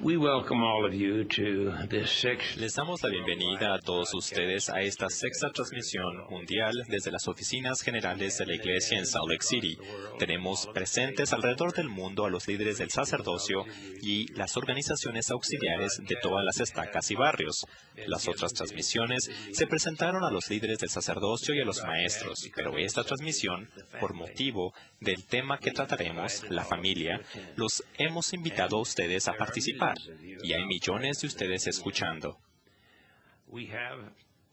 We welcome all of you to this sixth. Les damos la bienvenida a todos ustedes a esta sexta transmisión mundial desde las oficinas generales de la Iglesia en Salt Lake City. Tenemos presentes alrededor del mundo a los líderes del sacerdocio y las organizaciones auxiliares de todas las estacas y barrios. Las otras transmisiones se presentaron a los líderes del sacerdocio y a los maestros, pero esta transmisión, por motivo del tema que trataremos, la familia, los hemos invitado a ustedes a participar. Y hay millones de ustedes escuchando.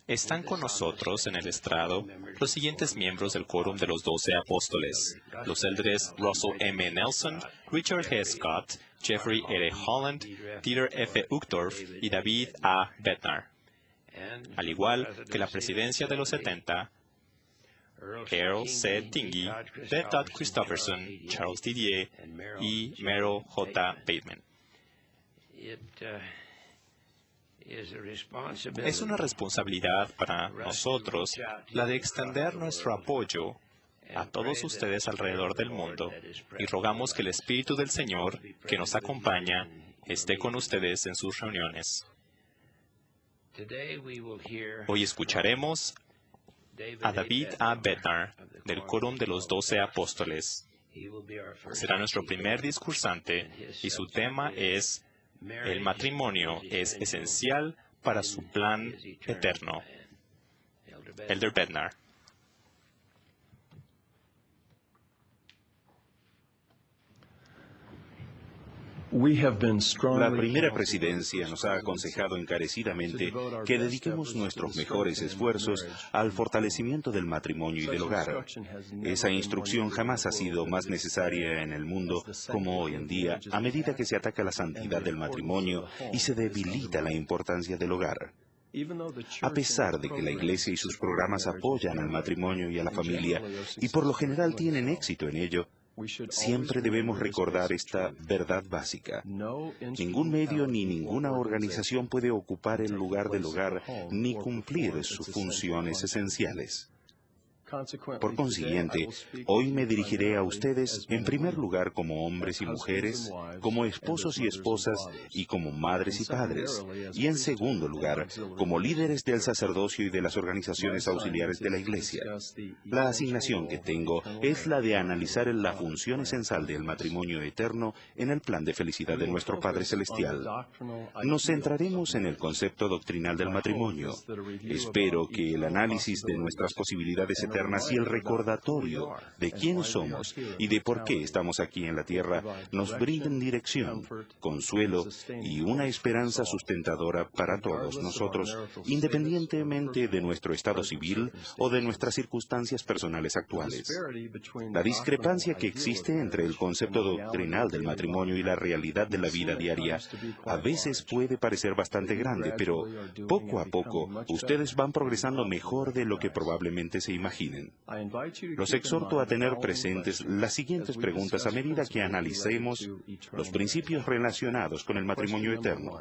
Están con nosotros en el estrado los siguientes miembros del Quórum de los 12 Apóstoles: los eldres Russell M. Nelson, Richard G. Scott, Jeffrey R. Holland, Dieter F. Uchtdorf y David A. Bednar. Al igual que la presidencia de los 70, Earl C. Tingey, Beth Todd Christopherson, Charles Didier y Merrill J. Bateman. Es una responsabilidad para nosotros la de extender nuestro apoyo a todos ustedes alrededor del mundo y rogamos que el Espíritu del Señor, que nos acompaña, esté con ustedes en sus reuniones. Hoy escucharemos a David A. Bednar del Quórum de los 12 Apóstoles. Será nuestro primer discursante y su tema es: el matrimonio es esencial para su plan eterno. Elder Bednar. La primera presidencia nos ha aconsejado encarecidamente que dediquemos nuestros mejores esfuerzos al fortalecimiento del matrimonio y del hogar. Esa instrucción jamás ha sido más necesaria en el mundo como hoy en día, a medida que se ataca la santidad del matrimonio y se debilita la importancia del hogar. A pesar de que la Iglesia y sus programas apoyan al matrimonio y a la familia, y por lo general tienen éxito en ello, siempre debemos recordar esta verdad básica. Ningún medio ni ninguna organización puede ocupar el lugar del hogar ni cumplir sus funciones esenciales. Por consiguiente, hoy me dirigiré a ustedes en primer lugar como hombres y mujeres, como esposos y esposas y como madres y padres, y en segundo lugar, como líderes del sacerdocio y de las organizaciones auxiliares de la Iglesia. La asignación que tengo es la de analizar la función esencial del matrimonio eterno en el plan de felicidad de nuestro Padre Celestial. Nos centraremos en el concepto doctrinal del matrimonio. Espero que el análisis de nuestras posibilidades eternas y el recordatorio de quiénes somos y de por qué estamos aquí en la tierra nos brinden dirección, consuelo y una esperanza sustentadora para todos nosotros, independientemente de nuestro estado civil o de nuestras circunstancias personales actuales. La discrepancia que existe entre el concepto doctrinal del matrimonio y la realidad de la vida diaria a veces puede parecer bastante grande, pero poco a poco ustedes van progresando mejor de lo que probablemente se imaginen. Los exhorto a tener presentes las siguientes preguntas a medida que analicemos los principios relacionados con el matrimonio eterno.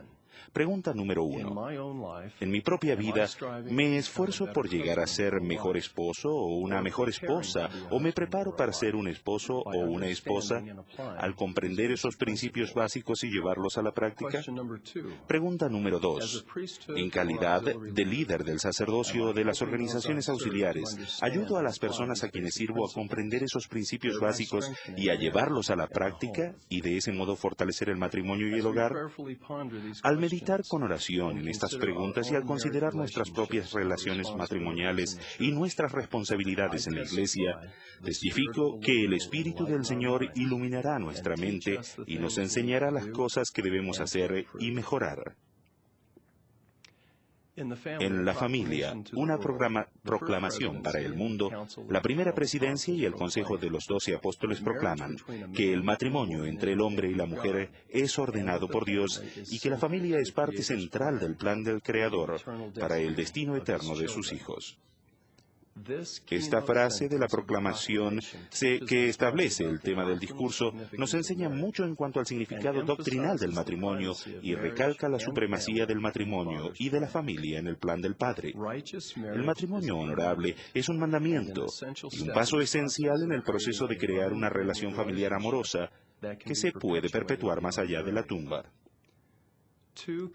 Pregunta número 1. En mi propia vida, ¿me esfuerzo por llegar a ser mejor esposo o una mejor esposa, o me preparo para ser un esposo o una esposa al comprender esos principios básicos y llevarlos a la práctica? Pregunta número 2. En calidad de líder del sacerdocio o de las organizaciones auxiliares, ¿ayudo a las personas a quienes sirvo a comprender esos principios básicos y a llevarlos a la práctica y de ese modo fortalecer el matrimonio y el hogar? Al meditar con oración en estas preguntas y al considerar nuestras propias relaciones matrimoniales y nuestras responsabilidades en la Iglesia, testifico que el Espíritu del Señor iluminará nuestra mente y nos enseñará las cosas que debemos hacer y mejorar. En la familia, una proclamación para el mundo, la primera presidencia y el Consejo de los 12 Apóstoles proclaman que el matrimonio entre el hombre y la mujer es ordenado por Dios y que la familia es parte central del plan del Creador para el destino eterno de sus hijos. Esta frase de la proclamación que establece el tema del discurso nos enseña mucho en cuanto al significado doctrinal del matrimonio y recalca la supremacía del matrimonio y de la familia en el plan del Padre. El matrimonio honorable es un mandamiento y un paso esencial en el proceso de crear una relación familiar amorosa que se puede perpetuar más allá de la tumba.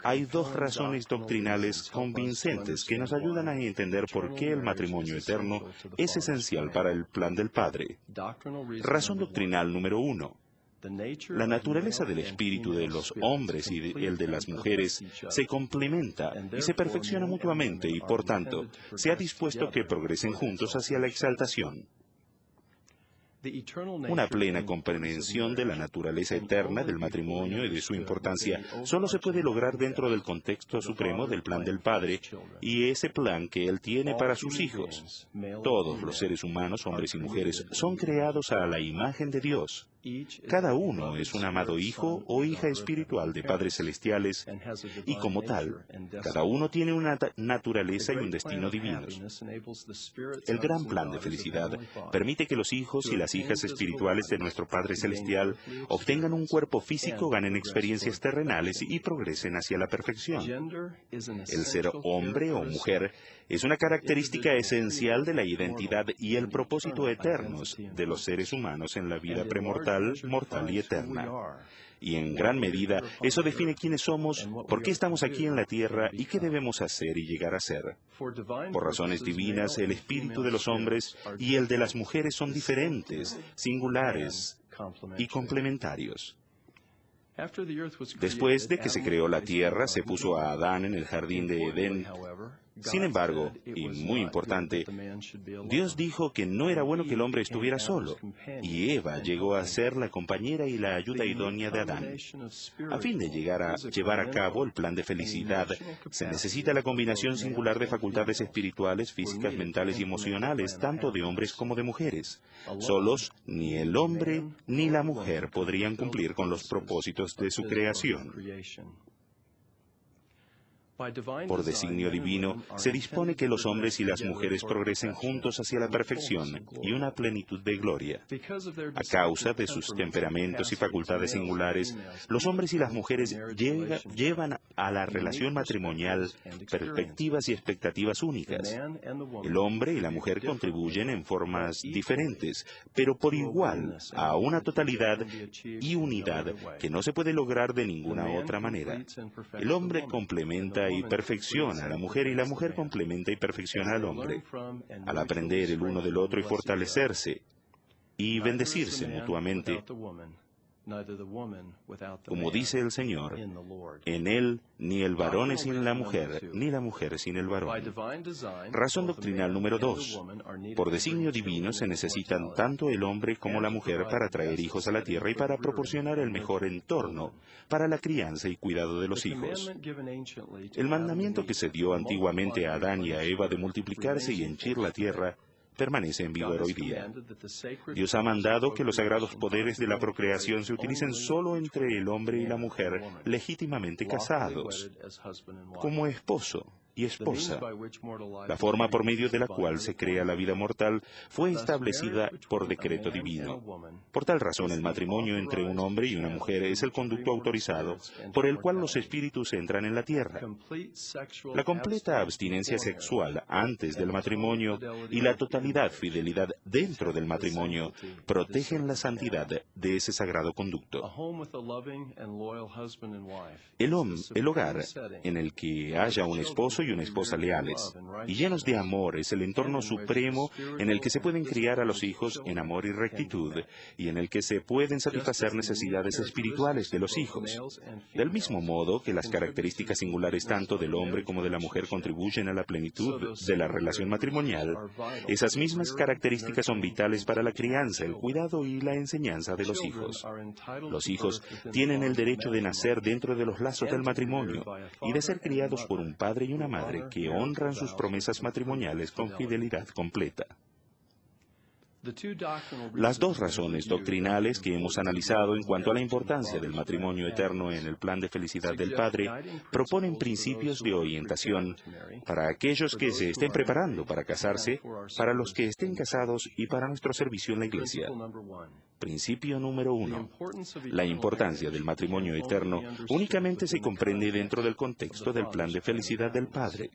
Hay dos razones doctrinales convincentes que nos ayudan a entender por qué el matrimonio eterno es esencial para el plan del Padre. Razón doctrinal número 1. La naturaleza del espíritu de los hombres y el de las mujeres se complementa y se perfecciona mutuamente y, por tanto, se ha dispuesto que progresen juntos hacia la exaltación. Una plena comprensión de la naturaleza eterna del matrimonio y de su importancia solo se puede lograr dentro del contexto supremo del plan del Padre y ese plan que Él tiene para sus hijos. Todos los seres humanos, hombres y mujeres, son creados a la imagen de Dios. Cada uno es un amado hijo o hija espiritual de padres celestiales y como tal, cada uno tiene una naturaleza y un destino divinos. El gran plan de felicidad permite que los hijos y las hijas espirituales de nuestro Padre Celestial obtengan un cuerpo físico, ganen experiencias terrenales y progresen hacia la perfección. El ser hombre o mujer es una característica esencial de la identidad y el propósito eternos de los seres humanos en la vida premortal, mortal y eterna. Y en gran medida, eso define quiénes somos, por qué estamos aquí en la tierra y qué debemos hacer y llegar a ser. Por razones divinas, el espíritu de los hombres y el de las mujeres son diferentes, singulares y complementarios. Después de que se creó la tierra, se puso a Adán en el jardín de Edén. Sin embargo, y muy importante, Dios dijo que no era bueno que el hombre estuviera solo, y Eva llegó a ser la compañera y la ayuda idónea de Adán. A fin de llevar a cabo el plan de felicidad, se necesita la combinación singular de facultades espirituales, físicas, mentales y emocionales, tanto de hombres como de mujeres. Solos, ni el hombre ni la mujer podrían cumplir con los propósitos de su creación. Por designio divino, se dispone que los hombres y las mujeres progresen juntos hacia la perfección y una plenitud de gloria. A causa de sus temperamentos y facultades singulares, los hombres y las mujeres llevan a la relación matrimonial perspectivas y expectativas únicas. El hombre y la mujer contribuyen en formas diferentes, pero por igual a una totalidad y unidad que no se puede lograr de ninguna otra manera. El hombre complementa y perfecciona a la mujer y la mujer complementa y perfecciona al hombre, al aprender el uno del otro y fortalecerse y bendecirse mutuamente. Como dice el Señor, en Él ni el varón es sin la mujer, ni la mujer sin el varón. Razón doctrinal número 2. Por designio divino se necesitan tanto el hombre como la mujer para traer hijos a la tierra y para proporcionar el mejor entorno para la crianza y cuidado de los hijos. El mandamiento que se dio antiguamente a Adán y a Eva de multiplicarse y henchir la tierra permanece en vigor hoy día. Dios ha mandado que los sagrados poderes de la procreación se utilicen solo entre el hombre y la mujer legítimamente casados, como esposo y esposa. La forma por medio de la cual se crea la vida mortal fue establecida por decreto divino. Por tal razón, el matrimonio entre un hombre y una mujer es el conducto autorizado por el cual los espíritus entran en la tierra. La completa abstinencia sexual antes del matrimonio y la totalidad fidelidad dentro del matrimonio protegen la santidad de ese sagrado conducto. El hogar en el que haya un esposo y una esposa leales y llenos de amor es el entorno supremo en el que se pueden criar a los hijos en amor y rectitud y en el que se pueden satisfacer necesidades espirituales de los hijos. Del mismo modo que las características singulares tanto del hombre como de la mujer contribuyen a la plenitud de la relación matrimonial, esas mismas características son vitales para la crianza, el cuidado y la enseñanza de los hijos. Los hijos tienen el derecho de nacer dentro de los lazos del matrimonio y de ser criados por un padre y una madre que honran sus promesas matrimoniales con fidelidad completa. Las dos razones doctrinales que hemos analizado en cuanto a la importancia del matrimonio eterno en el plan de felicidad del Padre proponen principios de orientación para aquellos que se estén preparando para casarse, para los que estén casados y para nuestro servicio en la Iglesia. Principio número 1. La importancia del matrimonio eterno únicamente se comprende dentro del contexto del plan de felicidad del Padre.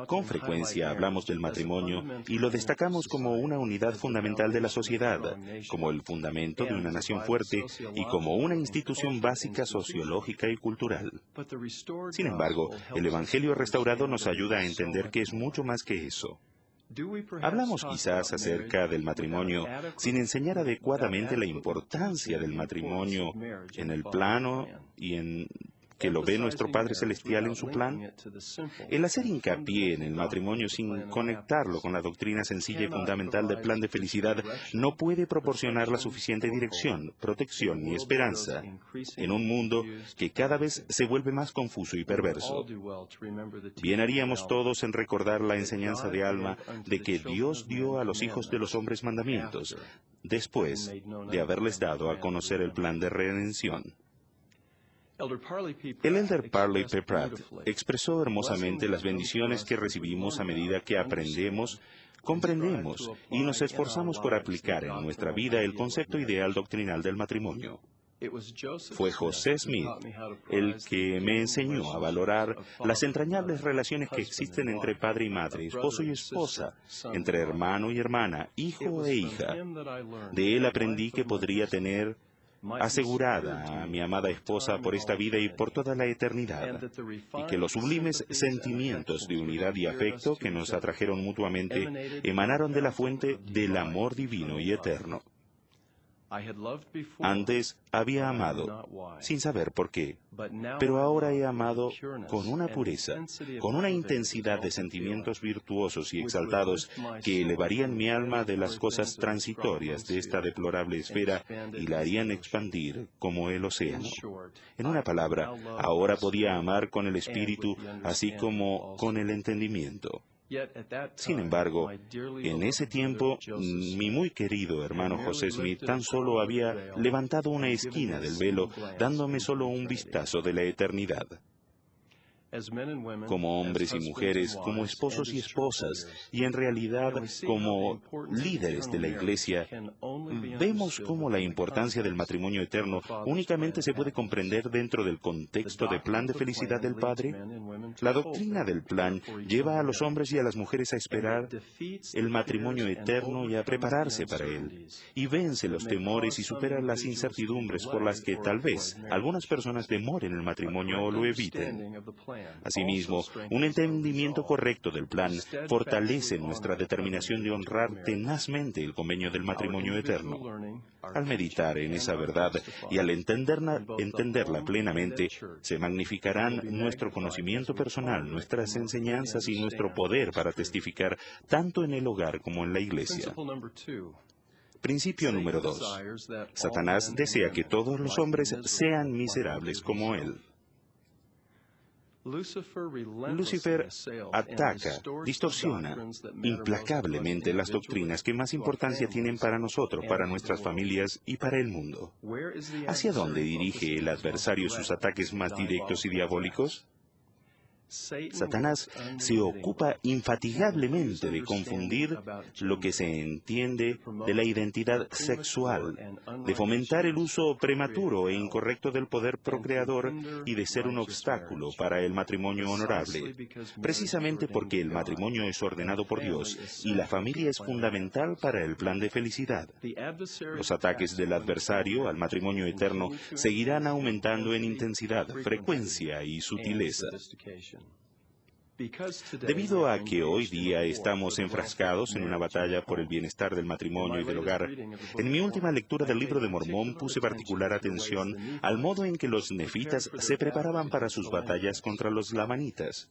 Con frecuencia hablamos del matrimonio y lo destacamos como una unidad fundamental de la sociedad, como el fundamento de una nación fuerte y como una institución básica sociológica y cultural. Sin embargo, el Evangelio restaurado nos ayuda a entender que es mucho más que eso. Hablamos quizás acerca del matrimonio sin enseñar adecuadamente la importancia del matrimonio en el plano y en que lo ve nuestro Padre Celestial en su plan. El hacer hincapié en el matrimonio sin conectarlo con la doctrina sencilla y fundamental del plan de felicidad no puede proporcionar la suficiente dirección, protección ni esperanza en un mundo que cada vez se vuelve más confuso y perverso. Bien haríamos todos en recordar la enseñanza de Alma de que Dios dio a los hijos de los hombres mandamientos, después de haberles dado a conocer el plan de redención. El elder Parley P. Pratt expresó hermosamente las bendiciones que recibimos a medida que aprendemos, comprendemos y nos esforzamos por aplicar en nuestra vida el concepto ideal doctrinal del matrimonio. Fue José Smith el que me enseñó a valorar las entrañables relaciones que existen entre padre y madre, esposo y esposa, entre hermano y hermana, hijo e hija. De él aprendí que podría tener asegurada a mi amada esposa por esta vida y por toda la eternidad, y que los sublimes sentimientos de unidad y afecto que nos atrajeron mutuamente emanaron de la fuente del amor divino y eterno. Antes había amado, sin saber por qué, pero ahora he amado con una pureza, con una intensidad de sentimientos virtuosos y exaltados que elevarían mi alma de las cosas transitorias de esta deplorable esfera y la harían expandir como el océano. En una palabra, ahora podía amar con el espíritu, así como con el entendimiento. Sin embargo, en ese tiempo, mi muy querido hermano José Smith tan solo había levantado una esquina del velo, dándome solo un vistazo de la eternidad. Como hombres y mujeres, como esposos y esposas, y en realidad como líderes de la Iglesia, vemos cómo la importancia del matrimonio eterno únicamente se puede comprender dentro del contexto del plan de felicidad del Padre. La doctrina del plan lleva a los hombres y a las mujeres a esperar el matrimonio eterno y a prepararse para él, y vence los temores y supera las incertidumbres por las que tal vez algunas personas demoren el matrimonio o lo eviten. Asimismo, un entendimiento correcto del plan fortalece nuestra determinación de honrar tenazmente el convenio del matrimonio eterno. Al meditar en esa verdad y al entenderla plenamente, se magnificarán nuestro conocimiento personal, nuestras enseñanzas y nuestro poder para testificar tanto en el hogar como en la iglesia. Principio número 2. Satanás desea que todos los hombres sean miserables como él. Lucifer ataca, distorsiona implacablemente las doctrinas que más importancia tienen para nosotros, para nuestras familias y para el mundo. ¿Hacia dónde dirige el adversario sus ataques más directos y diabólicos? Satanás se ocupa infatigablemente de confundir lo que se entiende de la identidad sexual, de fomentar el uso prematuro e incorrecto del poder procreador y de ser un obstáculo para el matrimonio honorable, precisamente porque el matrimonio es ordenado por Dios y la familia es fundamental para el plan de felicidad. Los ataques del adversario al matrimonio eterno seguirán aumentando en intensidad, frecuencia y sutileza. Debido a que hoy día estamos enfrascados en una batalla por el bienestar del matrimonio y del hogar, en mi última lectura del libro de Mormón puse particular atención al modo en que los nefitas se preparaban para sus batallas contra los lamanitas.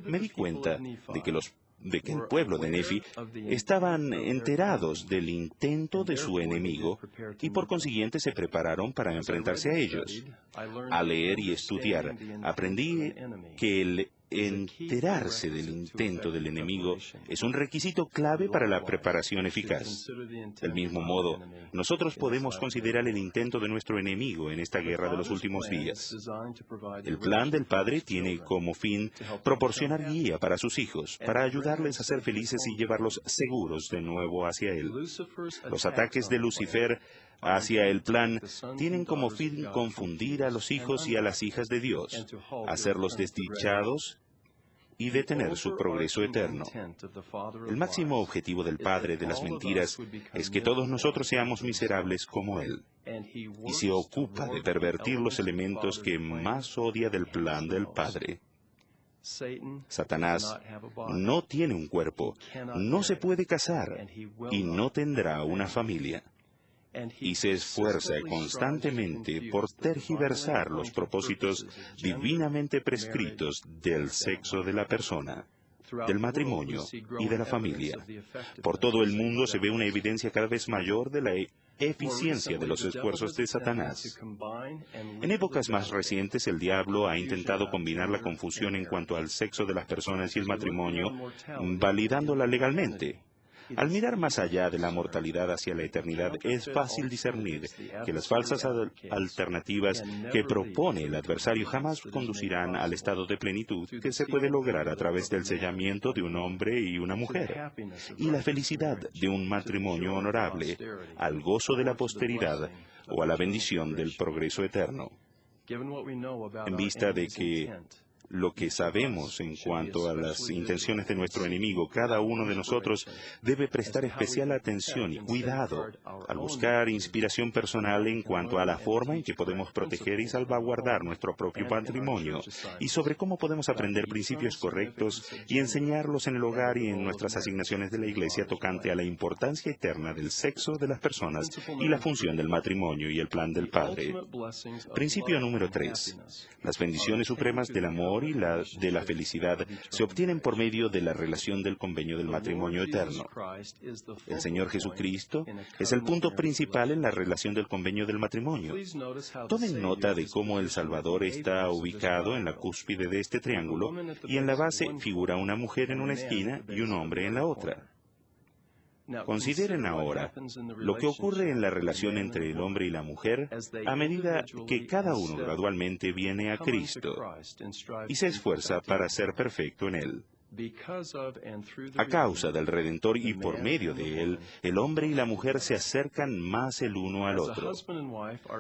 Me di cuenta de que el pueblo de Nefi estaban enterados del intento de su enemigo y por consiguiente se prepararon para enfrentarse a ellos. Al leer y estudiar, aprendí que el enterarse del intento del enemigo es un requisito clave para la preparación eficaz. Del mismo modo, nosotros podemos considerar el intento de nuestro enemigo en esta guerra de los últimos días. El plan del Padre tiene como fin proporcionar guía para sus hijos, para ayudarles a ser felices y llevarlos seguros de nuevo hacia Él. Los ataques de Lucifer hacia el plan tienen como fin confundir a los hijos y a las hijas de Dios, hacerlos desdichados y detener su progreso eterno. El máximo objetivo del padre de las mentiras es que todos nosotros seamos miserables como él, y se ocupa de pervertir los elementos que más odia del plan del Padre. Satanás no tiene un cuerpo, no se puede casar y no tendrá una familia. Y se esfuerza constantemente por tergiversar los propósitos divinamente prescritos del sexo de la persona, del matrimonio y de la familia. Por todo el mundo se ve una evidencia cada vez mayor de la eficiencia de los esfuerzos de Satanás. En épocas más recientes, el diablo ha intentado combinar la confusión en cuanto al sexo de las personas y el matrimonio, validándola legalmente. Al mirar más allá de la mortalidad hacia la eternidad, es fácil discernir que las falsas alternativas que propone el adversario jamás conducirán al estado de plenitud que se puede lograr a través del sellamiento de un hombre y una mujer, y la felicidad de un matrimonio honorable, al gozo de la posteridad o a la bendición del progreso eterno. En vista de que lo que sabemos en cuanto a las intenciones de nuestro enemigo, cada uno de nosotros debe prestar especial atención y cuidado al buscar inspiración personal en cuanto a la forma en que podemos proteger y salvaguardar nuestro propio patrimonio, y sobre cómo podemos aprender principios correctos y enseñarlos en el hogar y en nuestras asignaciones de la Iglesia tocante a la importancia eterna del sexo de las personas y la función del matrimonio y el plan del Padre. Principio número 3. Las bendiciones supremas del amor y de la felicidad se obtienen por medio de la relación del convenio del matrimonio eterno. El Señor Jesucristo es el punto principal en la relación del convenio del matrimonio. Tomen nota de cómo el Salvador está ubicado en la cúspide de este triángulo, y en la base figura una mujer en una esquina y un hombre en la otra. Consideren ahora lo que ocurre en la relación entre el hombre y la mujer a medida que cada uno gradualmente viene a Cristo y se esfuerza para ser perfecto en Él. A causa del Redentor y por medio de Él, el hombre y la mujer se acercan más el uno al otro.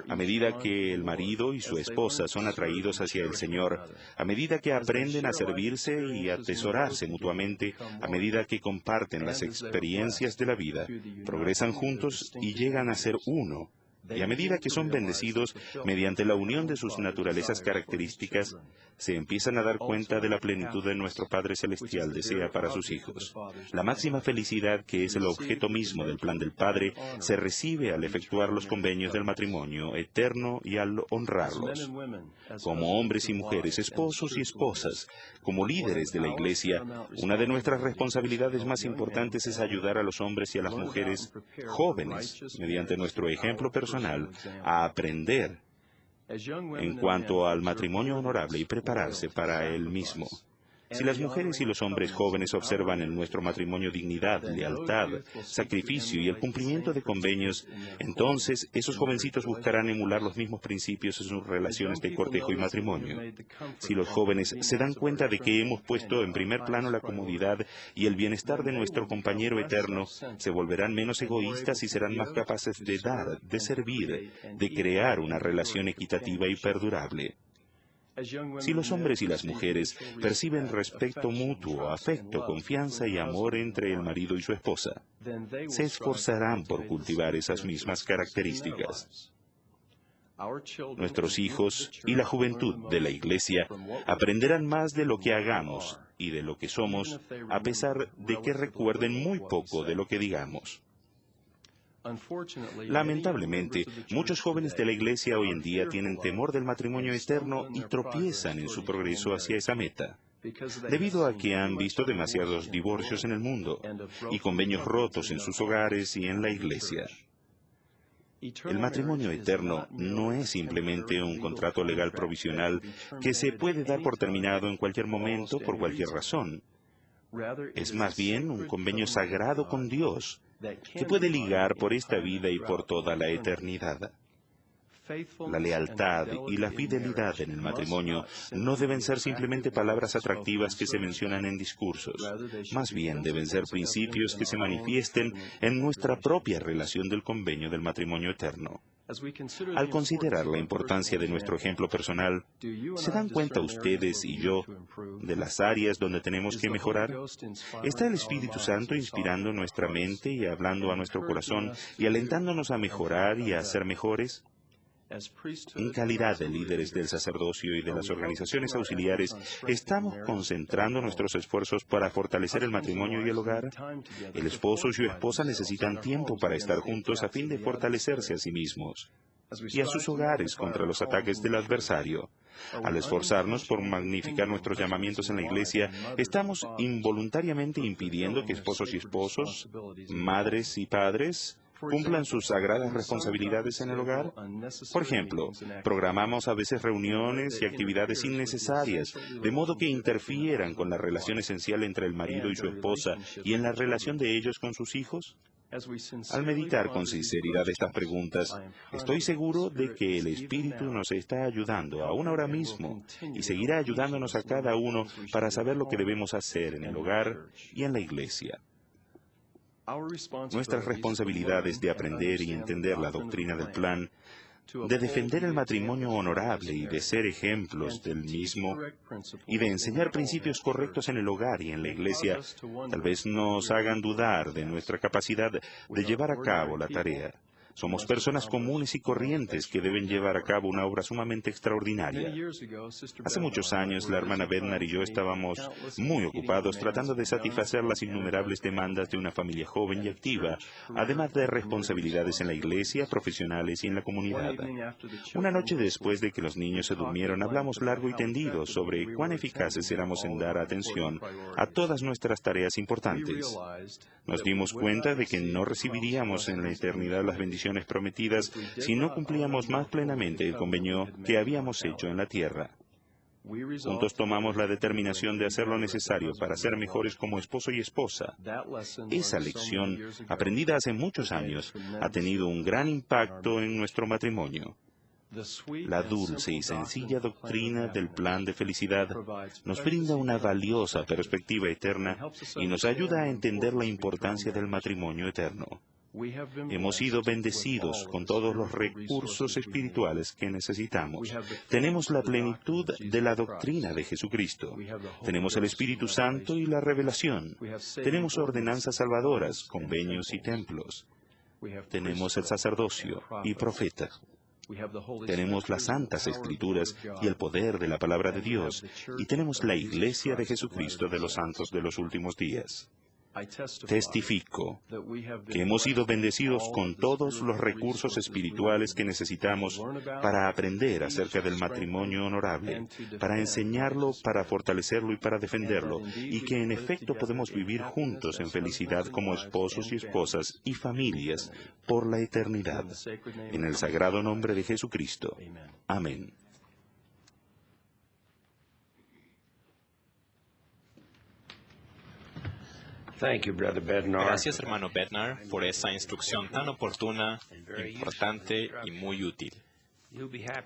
A medida que el marido y su esposa son atraídos hacia el Señor, a medida que aprenden a servirse y atesorarse mutuamente, a medida que comparten las experiencias de la vida, progresan juntos y llegan a ser uno. Y a medida que son bendecidos mediante la unión de sus naturalezas características, se empiezan a dar cuenta de la plenitud de nuestro Padre Celestial desea para sus hijos. La máxima felicidad, que es el objeto mismo del plan del Padre, se recibe al efectuar los convenios del matrimonio eterno y al honrarlos. Como hombres y mujeres, esposos y esposas, como líderes de la Iglesia, una de nuestras responsabilidades más importantes es ayudar a los hombres y a las mujeres jóvenes, mediante nuestro ejemplo personal, a aprender en cuanto al matrimonio honorable y prepararse para él mismo. Si las mujeres y los hombres jóvenes observan en nuestro matrimonio dignidad, lealtad, sacrificio y el cumplimiento de convenios, entonces esos jovencitos buscarán emular los mismos principios en sus relaciones de cortejo y matrimonio. Si los jóvenes se dan cuenta de que hemos puesto en primer plano la comodidad y el bienestar de nuestro compañero eterno, se volverán menos egoístas y serán más capaces de dar, de servir, de crear una relación equitativa y perdurable. Si los hombres y las mujeres perciben respeto mutuo, afecto, confianza y amor entre el marido y su esposa, se esforzarán por cultivar esas mismas características. Nuestros hijos y la juventud de la Iglesia aprenderán más de lo que hagamos y de lo que somos, a pesar de que recuerden muy poco de lo que digamos. Lamentablemente, muchos jóvenes de la Iglesia hoy en día tienen temor del matrimonio eterno y tropiezan en su progreso hacia esa meta, debido a que han visto demasiados divorcios en el mundo y convenios rotos en sus hogares y en la Iglesia. El matrimonio eterno no es simplemente un contrato legal provisional que se puede dar por terminado en cualquier momento por cualquier razón. Es más bien un convenio sagrado con Dios, que puede ligar por esta vida y por toda la eternidad. La lealtad y la fidelidad en el matrimonio no deben ser simplemente palabras atractivas que se mencionan en discursos. Más bien deben ser principios que se manifiesten en nuestra propia relación del convenio del matrimonio eterno. Al considerar la importancia de nuestro ejemplo personal, ¿se dan cuenta ustedes y yo de las áreas donde tenemos que mejorar? ¿Está el Espíritu Santo inspirando nuestra mente y hablando a nuestro corazón y alentándonos a mejorar y a ser mejores? En calidad de líderes del sacerdocio y de las organizaciones auxiliares, ¿estamos concentrando nuestros esfuerzos para fortalecer el matrimonio y el hogar? El esposo y su esposa necesitan tiempo para estar juntos a fin de fortalecerse a sí mismos y a sus hogares contra los ataques del adversario. Al esforzarnos por magnificar nuestros llamamientos en la iglesia, estamos involuntariamente impidiendo que esposos y esposas, madres y padres, cumplan sus sagradas responsabilidades en el hogar. Por ejemplo, programamos a veces reuniones y actividades innecesarias, de modo que interfieran con la relación esencial entre el marido y su esposa y en la relación de ellos con sus hijos. Al meditar con sinceridad estas preguntas, estoy seguro de que el Espíritu nos está ayudando aún ahora mismo y seguirá ayudándonos a cada uno para saber lo que debemos hacer en el hogar y en la iglesia. Nuestras responsabilidades de aprender y entender la doctrina del plan, de defender el matrimonio honorable y de ser ejemplos del mismo, y de enseñar principios correctos en el hogar y en la iglesia, tal vez nos hagan dudar de nuestra capacidad de llevar a cabo la tarea. Somos personas comunes y corrientes que deben llevar a cabo una obra sumamente extraordinaria. Hace muchos años, la hermana Bednar y yo estábamos muy ocupados tratando de satisfacer las innumerables demandas de una familia joven y activa, además de responsabilidades en la iglesia, profesionales y en la comunidad. Una noche después de que los niños se durmieron, hablamos largo y tendido sobre cuán eficaces éramos en dar atención a todas nuestras tareas importantes. Nos dimos cuenta de que no recibiríamos en la eternidad las bendiciones prometidas si no cumplíamos más plenamente el convenio que habíamos hecho en la tierra. Juntos tomamos la determinación de hacer lo necesario para ser mejores como esposo y esposa. Esa lección, aprendida hace muchos años, ha tenido un gran impacto en nuestro matrimonio. La dulce y sencilla doctrina del plan de felicidad nos brinda una valiosa perspectiva eterna y nos ayuda a entender la importancia del matrimonio eterno. Hemos sido bendecidos con todos los recursos espirituales que necesitamos. Tenemos la plenitud de la doctrina de Jesucristo. Tenemos el Espíritu Santo y la revelación. Tenemos ordenanzas salvadoras, convenios y templos. Tenemos el sacerdocio y profeta. Tenemos las santas escrituras y el poder de la palabra de Dios. Y tenemos la iglesia de Jesucristo de los santos de los últimos días. Testifico que hemos sido bendecidos con todos los recursos espirituales que necesitamos para aprender acerca del matrimonio honorable, para enseñarlo, para fortalecerlo y para defenderlo, y que en efecto podemos vivir juntos en felicidad como esposos y esposas y familias por la eternidad. En el sagrado nombre de Jesucristo. Amén. Gracias, hermano Bednar, por esa instrucción tan oportuna, importante y muy útil.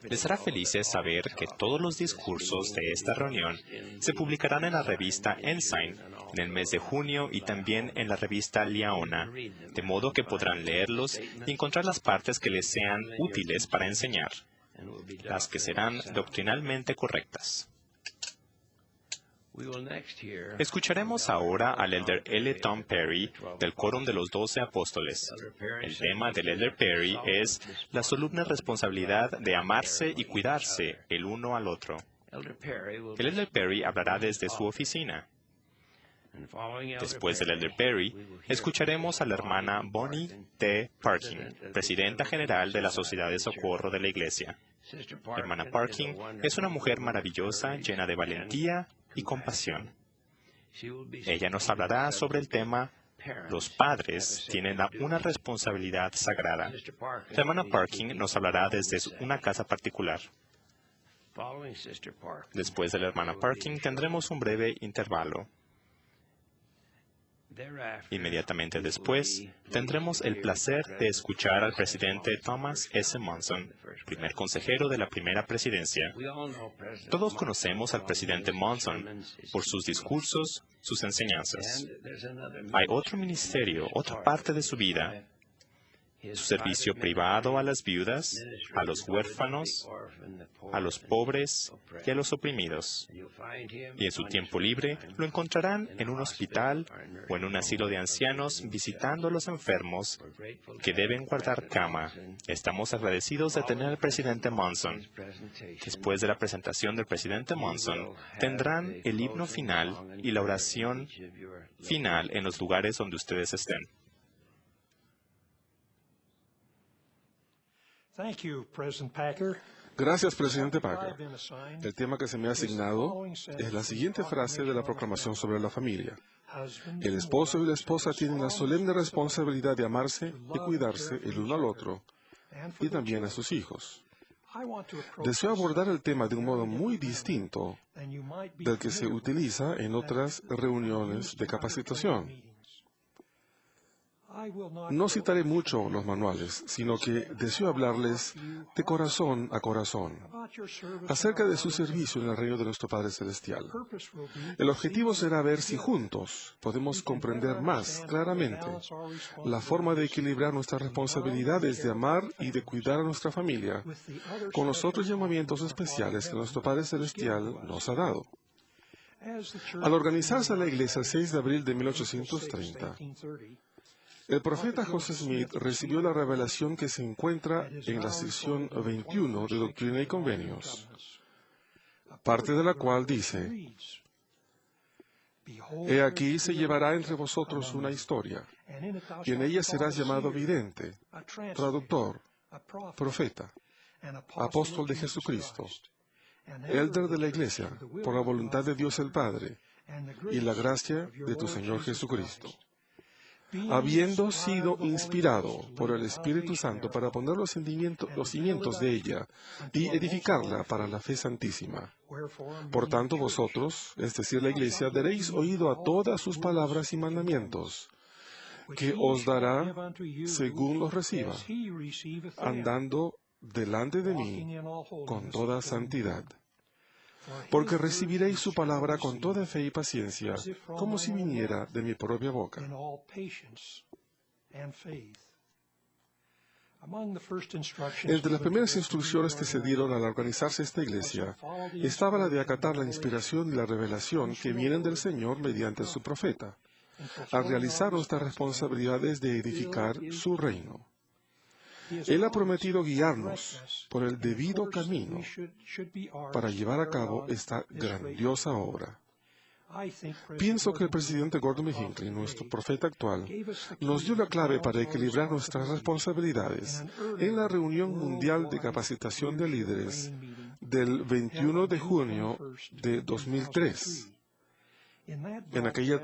Les hará felices saber que todos los discursos de esta reunión se publicarán en la revista Ensign en el mes de junio y también en la revista Liaona, de modo que podrán leerlos y encontrar las partes que les sean útiles para enseñar, las que serán doctrinalmente correctas. Escucharemos ahora al elder L. Tom Perry del Quórum de los 12 Apóstoles. El tema del elder Perry es la solemne responsabilidad de amarse y cuidarse el uno al otro. El elder Perry hablará desde su oficina. Después del elder Perry, escucharemos a la hermana Bonnie T. Parkin, presidenta general de la Sociedad de Socorro de la Iglesia. La hermana Parkin es una mujer maravillosa, llena de valentía y compasión. Ella nos hablará sobre el tema "Los padres tienen una responsabilidad sagrada". La hermana Parkin nos hablará desde una casa particular. Después de la hermana Parkin tendremos un breve intervalo. Inmediatamente después, tendremos el placer de escuchar al presidente Thomas S. Monson, primer consejero de la primera presidencia. Todos conocemos al presidente Monson por sus discursos, sus enseñanzas. Hay otro ministerio, otra parte de su vida, su servicio privado a las viudas, a los huérfanos, a los pobres y a los oprimidos. Y en su tiempo libre lo encontrarán en un hospital o en un asilo de ancianos visitando a los enfermos que deben guardar cama. Estamos agradecidos de tener al presidente Monson. Después de la presentación del presidente Monson, tendrán el himno final y la oración final en los lugares donde ustedes estén. Gracias, presidente Packer. El tema que se me ha asignado es la siguiente frase de la proclamación sobre la familia. El esposo y la esposa tienen la solemne responsabilidad de amarse y cuidarse el uno al otro y también a sus hijos. Deseo abordar el tema de un modo muy distinto del que se utiliza en otras reuniones de capacitación. No citaré mucho los manuales, sino que deseo hablarles de corazón a corazón acerca de su servicio en el reino de nuestro Padre Celestial. El objetivo será ver si juntos podemos comprender más claramente la forma de equilibrar nuestras responsabilidades de amar y de cuidar a nuestra familia con los otros llamamientos especiales que nuestro Padre Celestial nos ha dado. Al organizarse la Iglesia el 6 de abril de 1830, el profeta José Smith recibió la revelación que se encuentra en la sección 21 de Doctrina y Convenios, parte de la cual dice: He aquí se llevará entre vosotros una historia, y en ella serás llamado vidente, traductor, profeta, apóstol de Jesucristo, elder de la Iglesia, por la voluntad de Dios el Padre, y la gracia de tu Señor Jesucristo, habiendo sido inspirado por el Espíritu Santo para poner los cimientos de ella y edificarla para la fe santísima. Por tanto, vosotros, es decir, la Iglesia, daréis oído a todas sus palabras y mandamientos, que os dará según los reciba, andando delante de mí con toda santidad. Porque recibiréis su palabra con toda fe y paciencia, como si viniera de mi propia boca. Entre las primeras instrucciones que se dieron al organizarse esta iglesia, estaba la de acatar la inspiración y la revelación que vienen del Señor mediante su profeta, al realizar nuestras responsabilidades de edificar su reino. Él ha prometido guiarnos por el debido camino para llevar a cabo esta grandiosa obra. Pienso que el presidente Gordon B. Hinckley, nuestro profeta actual, nos dio la clave para equilibrar nuestras responsabilidades en la reunión mundial de capacitación de líderes del 21 de junio de 2003. En aquella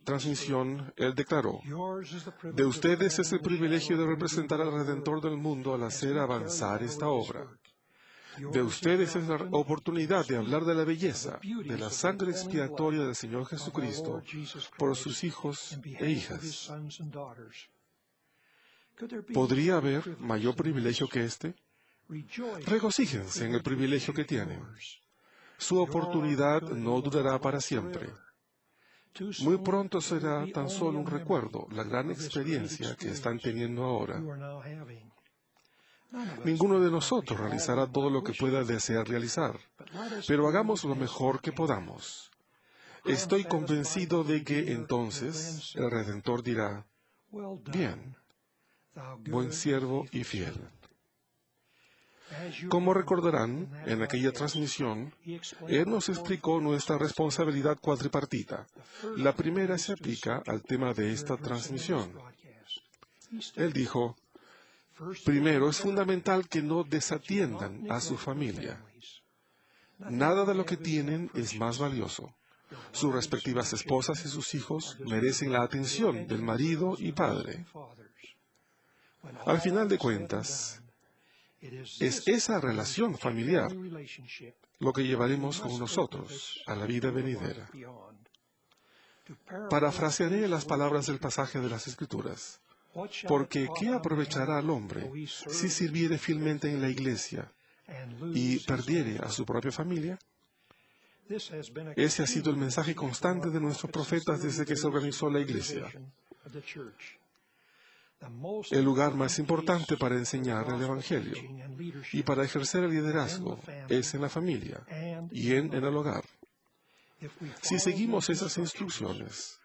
transmisión, él declaró: de ustedes es el privilegio de representar al Redentor del mundo al hacer avanzar esta obra. De ustedes es la oportunidad de hablar de la belleza, de la sangre expiatoria del Señor Jesucristo por sus hijos e hijas. ¿Podría haber mayor privilegio que este? Regocíjense en el privilegio que tienen. Su oportunidad no durará para siempre. Muy pronto será tan solo un recuerdo, la gran experiencia que están teniendo ahora. Ninguno de nosotros realizará todo lo que pueda desear realizar, pero hagamos lo mejor que podamos. Estoy convencido de que entonces el Redentor dirá: bien, buen siervo y fiel. Como recordarán, en aquella transmisión, Él nos explicó nuestra responsabilidad cuatripartita. La primera se aplica al tema de esta transmisión. Él dijo: primero, es fundamental que no desatiendan a su familia. Nada de lo que tienen es más valioso. Sus respectivas esposas y sus hijos merecen la atención del marido y padre. Al final de cuentas, es esa relación familiar lo que llevaremos con nosotros a la vida venidera. Parafrasearé las palabras del pasaje de las Escrituras. Porque ¿qué aprovechará al hombre si sirviere fielmente en la iglesia y perdiere a su propia familia? Ese ha sido el mensaje constante de nuestros profetas desde que se organizó la iglesia. El lugar más importante para enseñar el Evangelio y para ejercer el liderazgo es en la familia y en el hogar. Si seguimos esas instrucciones,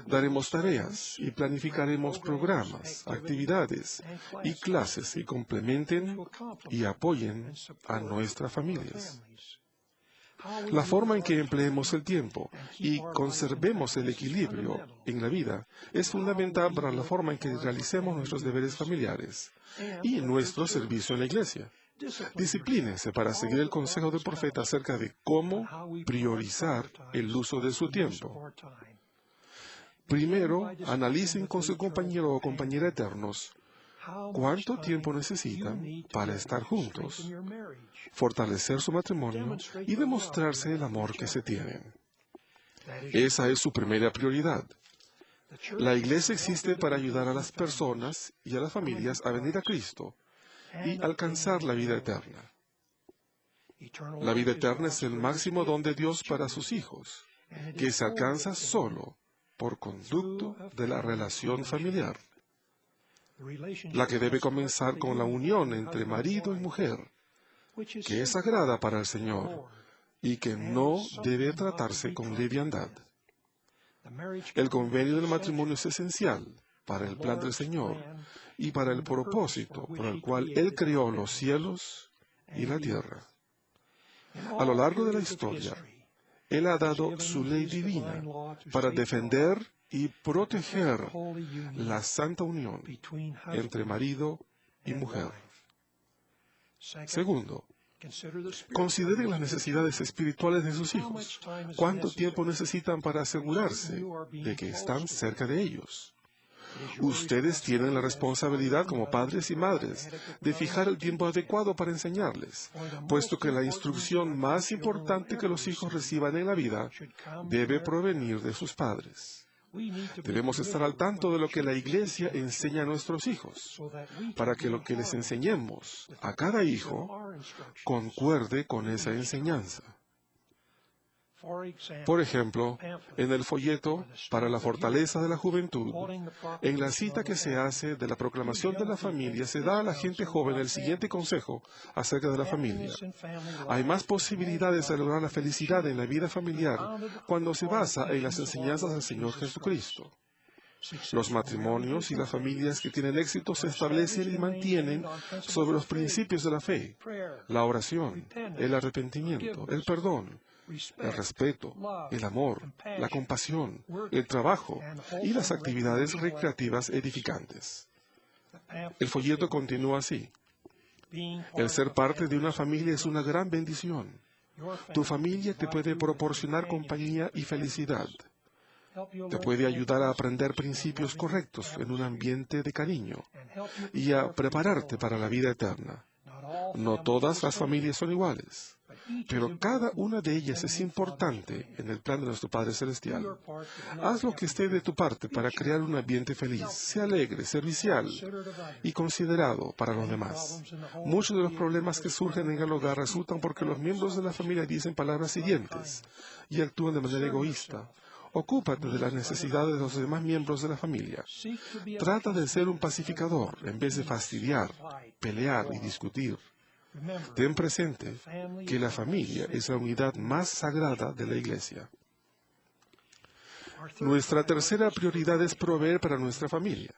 daremos tareas y planificaremos programas, actividades y clases que complementen y apoyen a nuestras familias. La forma en que empleemos el tiempo y conservemos el equilibrio en la vida es fundamental para la forma en que realicemos nuestros deberes familiares y nuestro servicio en la iglesia. Disciplínense para seguir el consejo del profeta acerca de cómo priorizar el uso de su tiempo. Primero, analicen con su compañero o compañera eternos cuánto tiempo necesitan para estar juntos, fortalecer su matrimonio y demostrarse el amor que se tienen. Esa es su primera prioridad. La iglesia existe para ayudar a las personas y a las familias a venir a Cristo y alcanzar la vida eterna. La vida eterna es el máximo don de Dios para sus hijos, que se alcanza solo por conducto de la relación familiar, la que debe comenzar con la unión entre marido y mujer, que es sagrada para el Señor y que no debe tratarse con liviandad. El convenio del matrimonio es esencial para el plan del Señor y para el propósito por el cual Él creó los cielos y la tierra. A lo largo de la historia, Él ha dado su ley divina para defender y proteger la santa unión entre marido y mujer. Segundo, consideren las necesidades espirituales de sus hijos. ¿Cuánto tiempo necesitan para asegurarse de que están cerca de ellos? Ustedes tienen la responsabilidad como padres y madres de fijar el tiempo adecuado para enseñarles, puesto que la instrucción más importante que los hijos reciban en la vida debe provenir de sus padres. Debemos estar al tanto de lo que la iglesia enseña a nuestros hijos, para que lo que les enseñemos a cada hijo concuerde con esa enseñanza. Por ejemplo, en el folleto para la fortaleza de la juventud, en la cita que se hace de la proclamación de la familia, se da a la gente joven el siguiente consejo acerca de la familia. Hay más posibilidades de lograr la felicidad en la vida familiar cuando se basa en las enseñanzas del Señor Jesucristo. Los matrimonios y las familias que tienen éxito se establecen y mantienen sobre los principios de la fe, la oración, el arrepentimiento, el perdón, el respeto, el amor, la compasión, el trabajo y las actividades recreativas edificantes. El folleto continúa así. El ser parte de una familia es una gran bendición. Tu familia te puede proporcionar compañía y felicidad. Te puede ayudar a aprender principios correctos en un ambiente de cariño y a prepararte para la vida eterna. No todas las familias son iguales, pero cada una de ellas es importante en el plan de nuestro Padre Celestial. Haz lo que esté de tu parte para crear un ambiente feliz, sea alegre, servicial y considerado para los demás. Muchos de los problemas que surgen en el hogar resultan porque los miembros de la familia dicen palabras hirientes y actúan de manera egoísta. Ocúpate de las necesidades de los demás miembros de la familia. Trata de ser un pacificador en vez de fastidiar, pelear y discutir. Ten presente que la familia es la unidad más sagrada de la iglesia. Nuestra tercera prioridad es proveer para nuestra familia.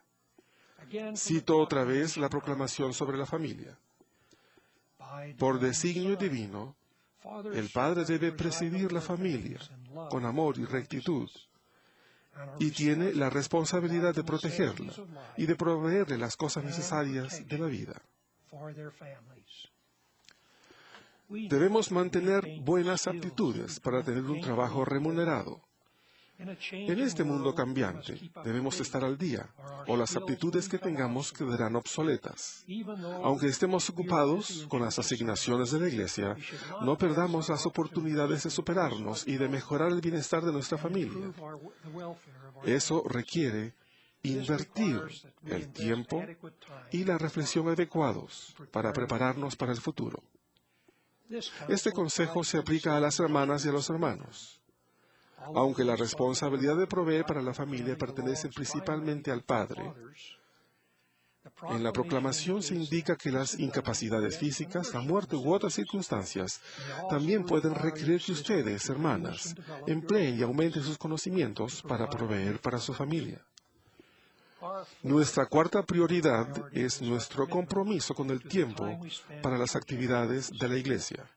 Cito otra vez la proclamación sobre la familia. Por designio divino, el padre debe presidir la familia con amor y rectitud y tiene la responsabilidad de protegerla y de proveerle las cosas necesarias de la vida. Debemos mantener buenas aptitudes para tener un trabajo remunerado. En este mundo cambiante, debemos estar al día, o las aptitudes que tengamos quedarán obsoletas. Aunque estemos ocupados con las asignaciones de la Iglesia, no perdamos las oportunidades de superarnos y de mejorar el bienestar de nuestra familia. Eso requiere invertir el tiempo y la reflexión adecuados para prepararnos para el futuro. Este consejo se aplica a las hermanas y a los hermanos. Aunque la responsabilidad de proveer para la familia pertenece principalmente al padre, en la proclamación se indica que las incapacidades físicas, la muerte u otras circunstancias también pueden requerir que ustedes, hermanas, empleen y aumenten sus conocimientos para proveer para su familia. Nuestra cuarta prioridad es nuestro compromiso con el tiempo para las actividades de la Iglesia.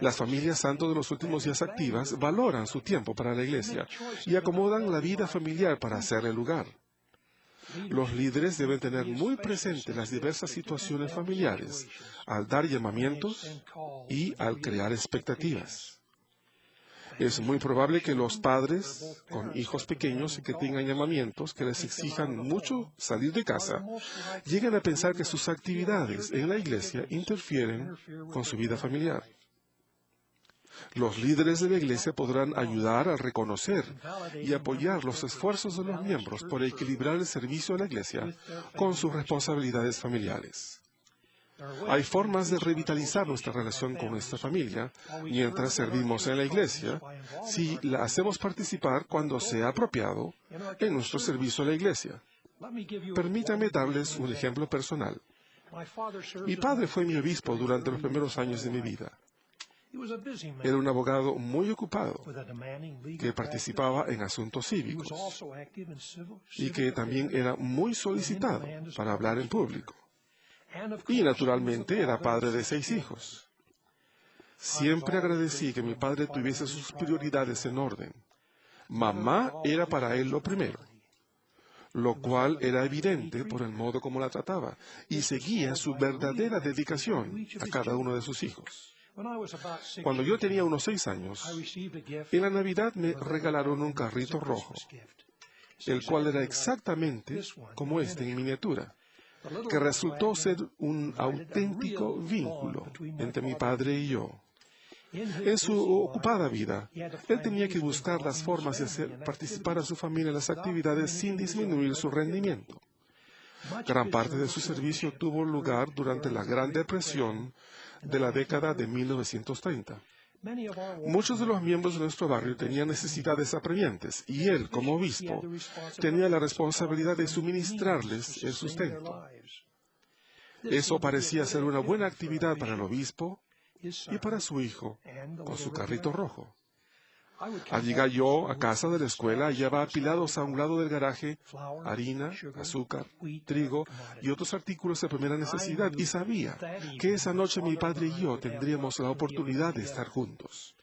Las familias santos de los últimos días activas valoran su tiempo para la Iglesia y acomodan la vida familiar para hacerle lugar. Los líderes deben tener muy presente las diversas situaciones familiares al dar llamamientos y al crear expectativas. Es muy probable que los padres con hijos pequeños y que tengan llamamientos que les exijan mucho salir de casa, lleguen a pensar que sus actividades en la iglesia interfieren con su vida familiar. Los líderes de la iglesia podrán ayudar a reconocer y apoyar los esfuerzos de los miembros por equilibrar el servicio de la iglesia con sus responsabilidades familiares. Hay formas de revitalizar nuestra relación con nuestra familia mientras servimos en la iglesia si la hacemos participar cuando sea apropiado en nuestro servicio a la iglesia. Permítanme darles un ejemplo personal. Mi padre fue mi obispo durante los primeros años de mi vida. Era un abogado muy ocupado que participaba en asuntos cívicos y que también era muy solicitado para hablar en público. Y naturalmente era padre de 6 hijos. Siempre agradecí que mi padre tuviese sus prioridades en orden. Mamá era para él lo primero, lo cual era evidente por el modo como la trataba, y seguía su verdadera dedicación a cada uno de sus hijos. Cuando yo tenía unos 6 años, en la Navidad me regalaron un carrito rojo, el cual era exactamente como este en miniatura, que resultó ser un auténtico vínculo entre mi padre y yo. En su ocupada vida, él tenía que buscar las formas de hacer participar a su familia en las actividades sin disminuir su rendimiento. Gran parte de su servicio tuvo lugar durante la Gran Depresión de la década de 1930. Muchos de los miembros de nuestro barrio tenían necesidades apremiantes y él, como obispo, tenía la responsabilidad de suministrarles el sustento. Eso parecía ser una buena actividad para el obispo y para su hijo, con su carrito rojo. Al llegar yo a casa de la escuela, hallaba apilados a un lado del garaje harina, azúcar, trigo y otros artículos de primera necesidad, y sabía que esa noche mi padre y yo tendríamos la oportunidad de estar juntos.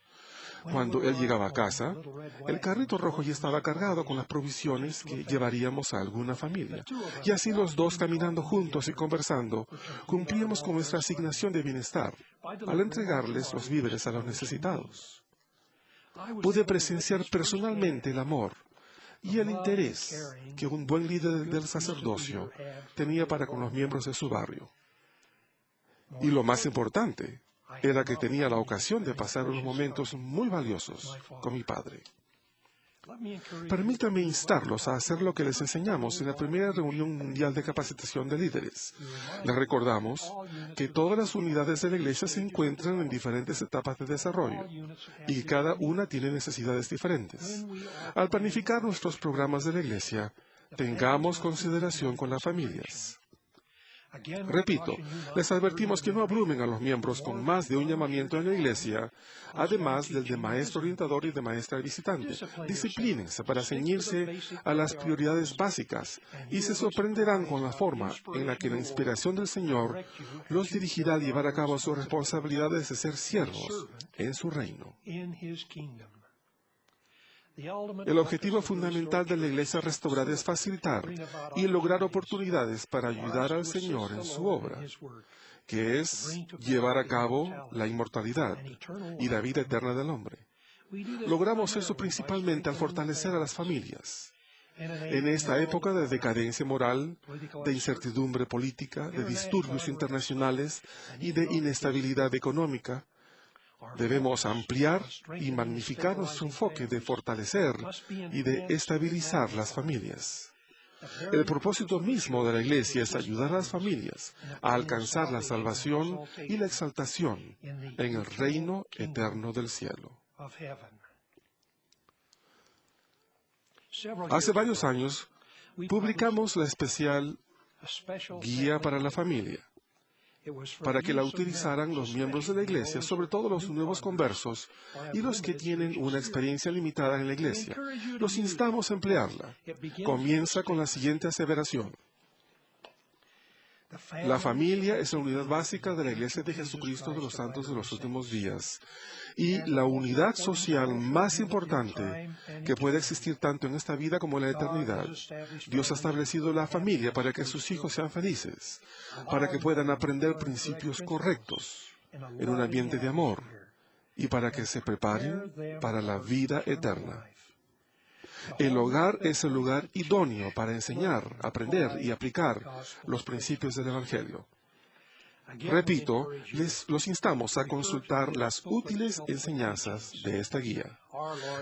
Cuando él llegaba a casa, el carrito rojo ya estaba cargado con las provisiones que llevaríamos a alguna familia. Y así los dos, caminando juntos y conversando, cumplíamos con nuestra asignación de bienestar al entregarles los víveres a los necesitados. Pude presenciar personalmente el amor y el interés que un buen líder del sacerdocio tenía para con los miembros de su barrio. Y lo más importante era que tenía la ocasión de pasar unos momentos muy valiosos con mi padre. Permítanme instarlos a hacer lo que les enseñamos en la primera reunión mundial de capacitación de líderes. Les recordamos que todas las unidades de la Iglesia se encuentran en diferentes etapas de desarrollo y que cada una tiene necesidades diferentes. Al planificar nuestros programas de la Iglesia, tengamos consideración con las familias. Repito, les advertimos que no abrumen a los miembros con más de un llamamiento en la iglesia, además del de maestro orientador y de maestra visitante. Disciplínense para ceñirse a las prioridades básicas y se sorprenderán con la forma en la que la inspiración del Señor los dirigirá a llevar a cabo sus responsabilidades de ser siervos en su reino. El objetivo fundamental de la Iglesia restaurada es facilitar y lograr oportunidades para ayudar al Señor en su obra, que es llevar a cabo la inmortalidad y la vida eterna del hombre. Logramos eso principalmente al fortalecer a las familias. En esta época de decadencia moral, de incertidumbre política, de disturbios internacionales y de inestabilidad económica, debemos ampliar y magnificar nuestro enfoque de fortalecer y de estabilizar las familias. El propósito mismo de la Iglesia es ayudar a las familias a alcanzar la salvación y la exaltación en el reino eterno del cielo. Hace varios años, publicamos la especial Guía para la Familia, para que la utilizaran los miembros de la Iglesia, sobre todo los nuevos conversos y los que tienen una experiencia limitada en la Iglesia. Los instamos a emplearla. Comienza con la siguiente aseveración. La familia es la unidad básica de la Iglesia de Jesucristo de los Santos de los Últimos Días y la unidad social más importante que puede existir tanto en esta vida como en la eternidad. Dios ha establecido la familia para que sus hijos sean felices, para que puedan aprender principios correctos en un ambiente de amor y para que se preparen para la vida eterna. El hogar es el lugar idóneo para enseñar, aprender y aplicar los principios del Evangelio. Repito, los instamos a consultar las útiles enseñanzas de esta guía.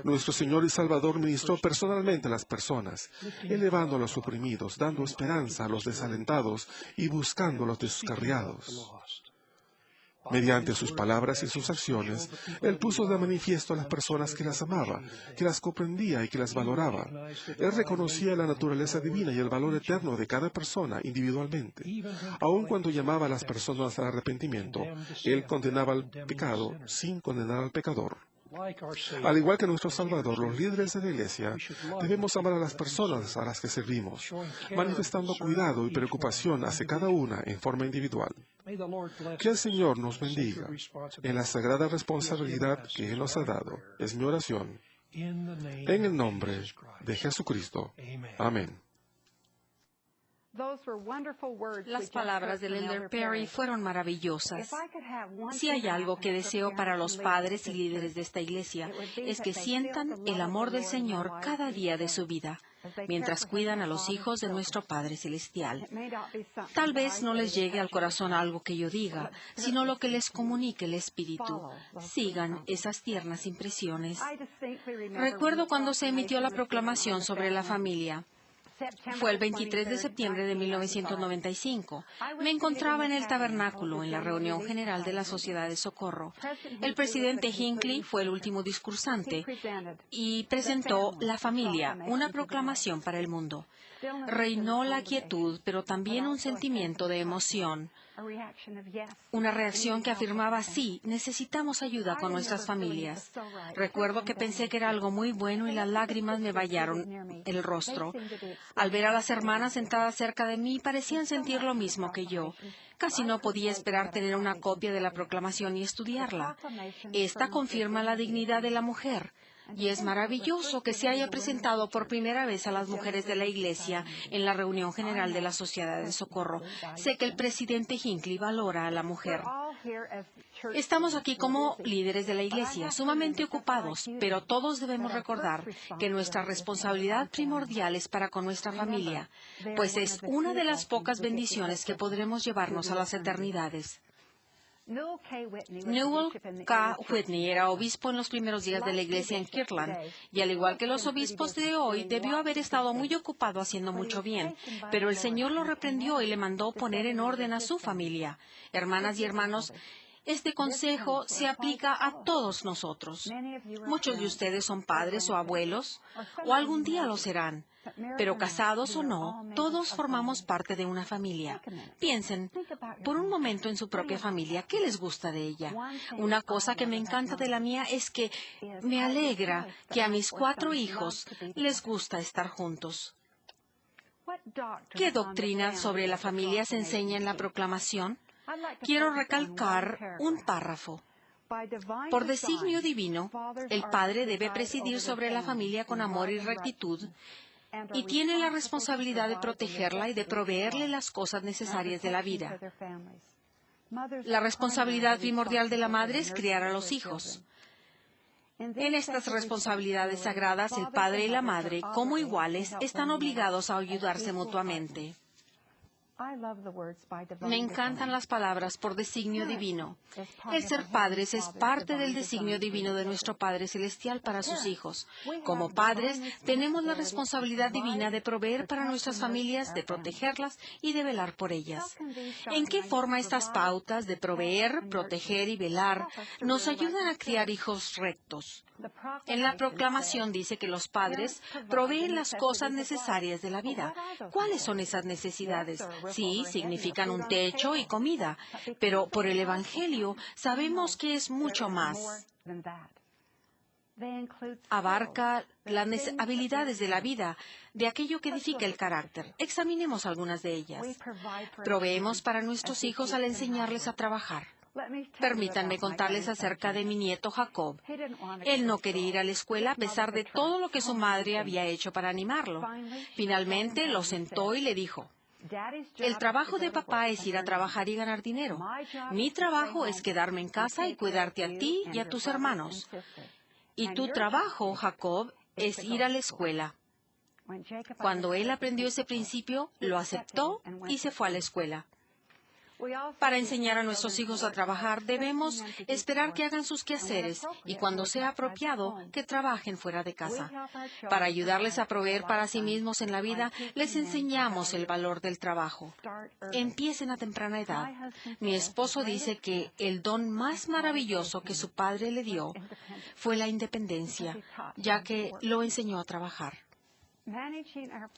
Nuestro Señor y Salvador ministró personalmente a las personas, elevando a los oprimidos, dando esperanza a los desalentados y buscando a los descarriados. Mediante sus palabras y sus acciones, Él puso de manifiesto a las personas que las amaba, que las comprendía y que las valoraba. Él reconocía la naturaleza divina y el valor eterno de cada persona individualmente. Aun cuando llamaba a las personas al arrepentimiento, Él condenaba al pecado sin condenar al pecador. Al igual que nuestro Salvador, los líderes de la Iglesia debemos amar a las personas a las que servimos, manifestando cuidado y preocupación hacia cada una en forma individual. Que el Señor nos bendiga en la sagrada responsabilidad que Él nos ha dado. Es mi oración. En el nombre de Jesucristo. Amén. Las palabras del Elder Perry fueron maravillosas. Si hay algo que deseo para los padres y líderes de esta iglesia, es que sientan el amor del Señor cada día de su vida, mientras cuidan a los hijos de nuestro Padre Celestial. Tal vez no les llegue al corazón algo que yo diga, sino lo que les comunique el Espíritu. Sigan esas tiernas impresiones. Recuerdo cuando se emitió la proclamación sobre la familia. Fue el 23 de septiembre de 1995. Me encontraba en el tabernáculo en la reunión general de la Sociedad de Socorro. El presidente Hinckley fue el último discursante y presentó La familia, una proclamación para el mundo. Reinó la quietud, pero también un sentimiento de emoción. Una reacción que afirmaba, sí, necesitamos ayuda con nuestras familias. Recuerdo que pensé que era algo muy bueno y las lágrimas me bañaron el rostro. Al ver a las hermanas sentadas cerca de mí, parecían sentir lo mismo que yo. Casi no podía esperar tener una copia de la proclamación y estudiarla. Esta confirma la dignidad de la mujer. Y es maravilloso que se haya presentado por primera vez a las mujeres de la Iglesia en la reunión general de la Sociedad de Socorro. Sé que el presidente Hinckley valora a la mujer. Estamos aquí como líderes de la Iglesia, sumamente ocupados, pero todos debemos recordar que nuestra responsabilidad primordial es para con nuestra familia, pues es una de las pocas bendiciones que podremos llevarnos a las eternidades. Newell K. Whitney era obispo en los primeros días de la iglesia en Kirtland, y al igual que los obispos de hoy, debió haber estado muy ocupado haciendo mucho bien, pero el Señor lo reprendió y le mandó poner en orden a su familia. Hermanas y hermanos, este consejo se aplica a todos nosotros. Muchos de ustedes son padres o abuelos, o algún día lo serán. Pero casados o no, todos formamos parte de una familia. Piensen por un momento en su propia familia. ¿Qué les gusta de ella? Una cosa que me encanta de la mía es que me alegra que a mis 4 hijos les gusta estar juntos. ¿Qué doctrina sobre la familia se enseña en la proclamación? Quiero recalcar un párrafo. Por designio divino, el padre debe presidir sobre la familia con amor y rectitud, y tiene la responsabilidad de protegerla y de proveerle las cosas necesarias de la vida. La responsabilidad primordial de la madre es criar a los hijos. En estas responsabilidades sagradas, el padre y la madre, como iguales, están obligados a ayudarse mutuamente. Me encantan las palabras por designio divino. El ser padres es parte del designio divino de nuestro Padre Celestial para sus hijos. Como padres, tenemos la responsabilidad divina de proveer para nuestras familias, de protegerlas y de velar por ellas. ¿En qué forma estas pautas de proveer, proteger y velar nos ayudan a criar hijos rectos? En la proclamación dice que los padres proveen las cosas necesarias de la vida. ¿Cuáles son esas necesidades? Sí, significan un techo y comida, pero por el Evangelio sabemos que es mucho más. Abarca las habilidades de la vida, de aquello que edifica el carácter. Examinemos algunas de ellas. Proveemos para nuestros hijos al enseñarles a trabajar. Permítanme contarles acerca de mi nieto Jacob. Él no quería ir a la escuela a pesar de todo lo que su madre había hecho para animarlo. Finalmente lo sentó y le dijo: el trabajo de papá es ir a trabajar y ganar dinero. Mi trabajo es quedarme en casa y cuidarte a ti y a tus hermanos. Y tu trabajo, Jacob, es ir a la escuela. Cuando él aprendió ese principio, lo aceptó y se fue a la escuela. Para enseñar a nuestros hijos a trabajar, debemos esperar que hagan sus quehaceres y, cuando sea apropiado, que trabajen fuera de casa. Para ayudarles a proveer para sí mismos en la vida, les enseñamos el valor del trabajo. Empiecen a temprana edad. Mi esposo dice que el don más maravilloso que su padre le dio fue la independencia, ya que lo enseñó a trabajar.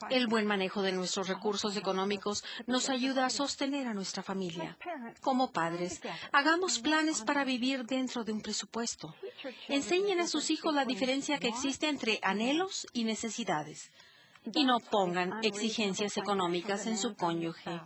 El buen manejo de nuestros recursos económicos nos ayuda a sostener a nuestra familia. Como padres, hagamos planes para vivir dentro de un presupuesto. Enseñen a sus hijos la diferencia que existe entre anhelos y necesidades. Y no pongan exigencias económicas en su cónyuge.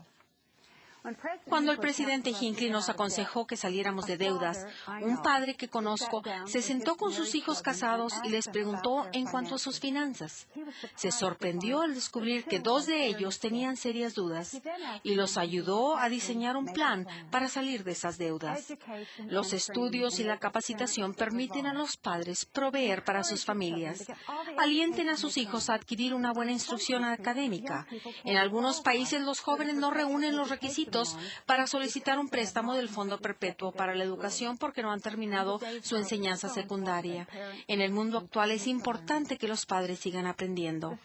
Cuando el presidente Hinckley nos aconsejó que saliéramos de deudas, un padre que conozco se sentó con sus hijos casados y les preguntó en cuanto a sus finanzas. Se sorprendió al descubrir que 2 de ellos tenían serias dudas y los ayudó a diseñar un plan para salir de esas deudas. Los estudios y la capacitación permiten a los padres proveer para sus familias. Alienten a sus hijos a adquirir una buena instrucción académica. En algunos países los jóvenes no reúnen los requisitos para solicitar un préstamo del Fondo Perpetuo para la Educación porque no han terminado su enseñanza secundaria. En el mundo actual es importante que los padres sigan aprendiendo.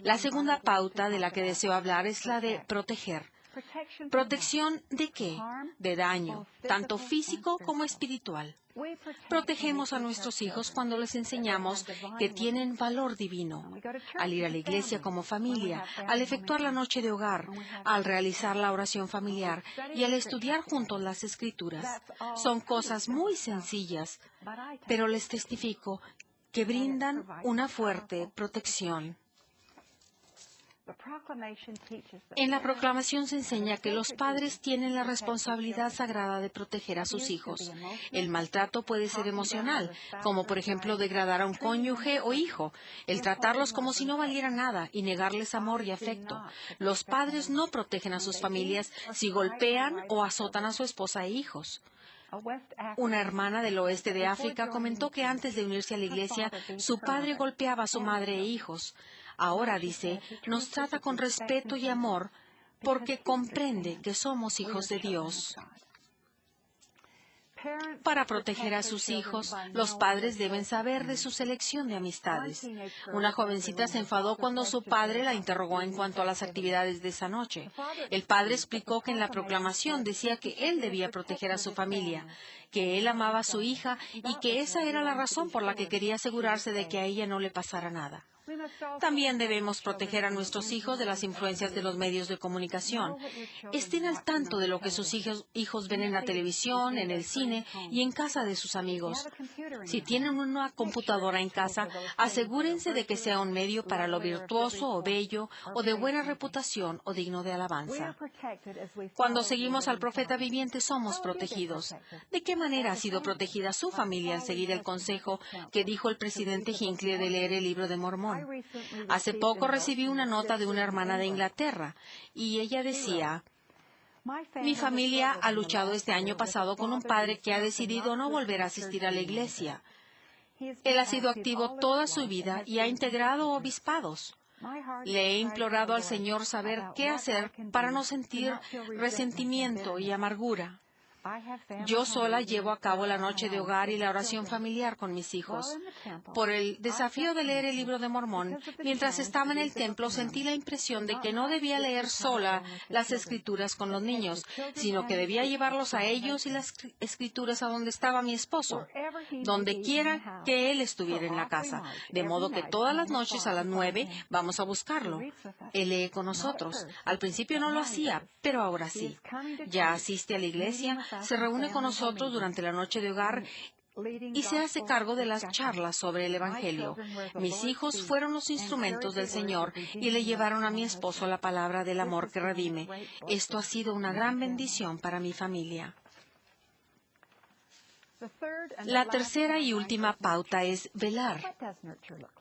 La segunda pauta de la que deseo hablar es la de proteger. ¿Protección de qué? De daño, tanto físico como espiritual. Protegemos a nuestros hijos cuando les enseñamos que tienen valor divino. Al ir a la iglesia como familia, al efectuar la noche de hogar, al realizar la oración familiar y al estudiar juntos las Escrituras. Son cosas muy sencillas, pero les testifico que brindan una fuerte protección. En la proclamación se enseña que los padres tienen la responsabilidad sagrada de proteger a sus hijos. El maltrato puede ser emocional, como por ejemplo degradar a un cónyuge o hijo, el tratarlos como si no valieran nada y negarles amor y afecto. Los padres no protegen a sus familias si golpean o azotan a su esposa e hijos. Una hermana del oeste de África comentó que antes de unirse a la iglesia, su padre golpeaba a su madre e hijos. Ahora, dice, nos trata con respeto y amor porque comprende que somos hijos de Dios. Para proteger a sus hijos, los padres deben saber de su selección de amistades. Una jovencita se enfadó cuando su padre la interrogó en cuanto a las actividades de esa noche. El padre explicó que en la proclamación decía que él debía proteger a su familia, que él amaba a su hija y que esa era la razón por la que quería asegurarse de que a ella no le pasara nada. También debemos proteger a nuestros hijos de las influencias de los medios de comunicación. Estén al tanto de lo que sus hijos ven en la televisión, en el cine y en casa de sus amigos. Si tienen una computadora en casa, asegúrense de que sea un medio para lo virtuoso o bello o de buena reputación o digno de alabanza. Cuando seguimos al profeta viviente somos protegidos. ¿De qué manera ha sido protegida su familia al seguir el consejo que dijo el presidente Hinckley de leer el libro de Mormón? Hace poco recibí una nota de una hermana de Inglaterra y ella decía: mi familia ha luchado este año pasado con un padre que ha decidido no volver a asistir a la iglesia. Él ha sido activo toda su vida y ha integrado obispados. Le he implorado al Señor saber qué hacer para no sentir resentimiento y amargura. Yo sola llevo a cabo la noche de hogar y la oración familiar con mis hijos. Por el desafío de leer el libro de Mormón, mientras estaba en el templo sentí la impresión de que no debía leer sola las escrituras con los niños, sino que debía llevarlos a ellos y las escrituras a donde estaba mi esposo, donde quiera que él estuviera en la casa. De modo que todas las noches a las 9 vamos a buscarlo. Él lee con nosotros. Al principio no lo hacía, pero ahora sí. Ya asiste a la iglesia, se reúne con nosotros durante la noche de hogar y se hace cargo de las charlas sobre el Evangelio. Mis hijos fueron los instrumentos del Señor y le llevaron a mi esposo la palabra del amor que redime. Esto ha sido una gran bendición para mi familia. La tercera y última pauta es velar.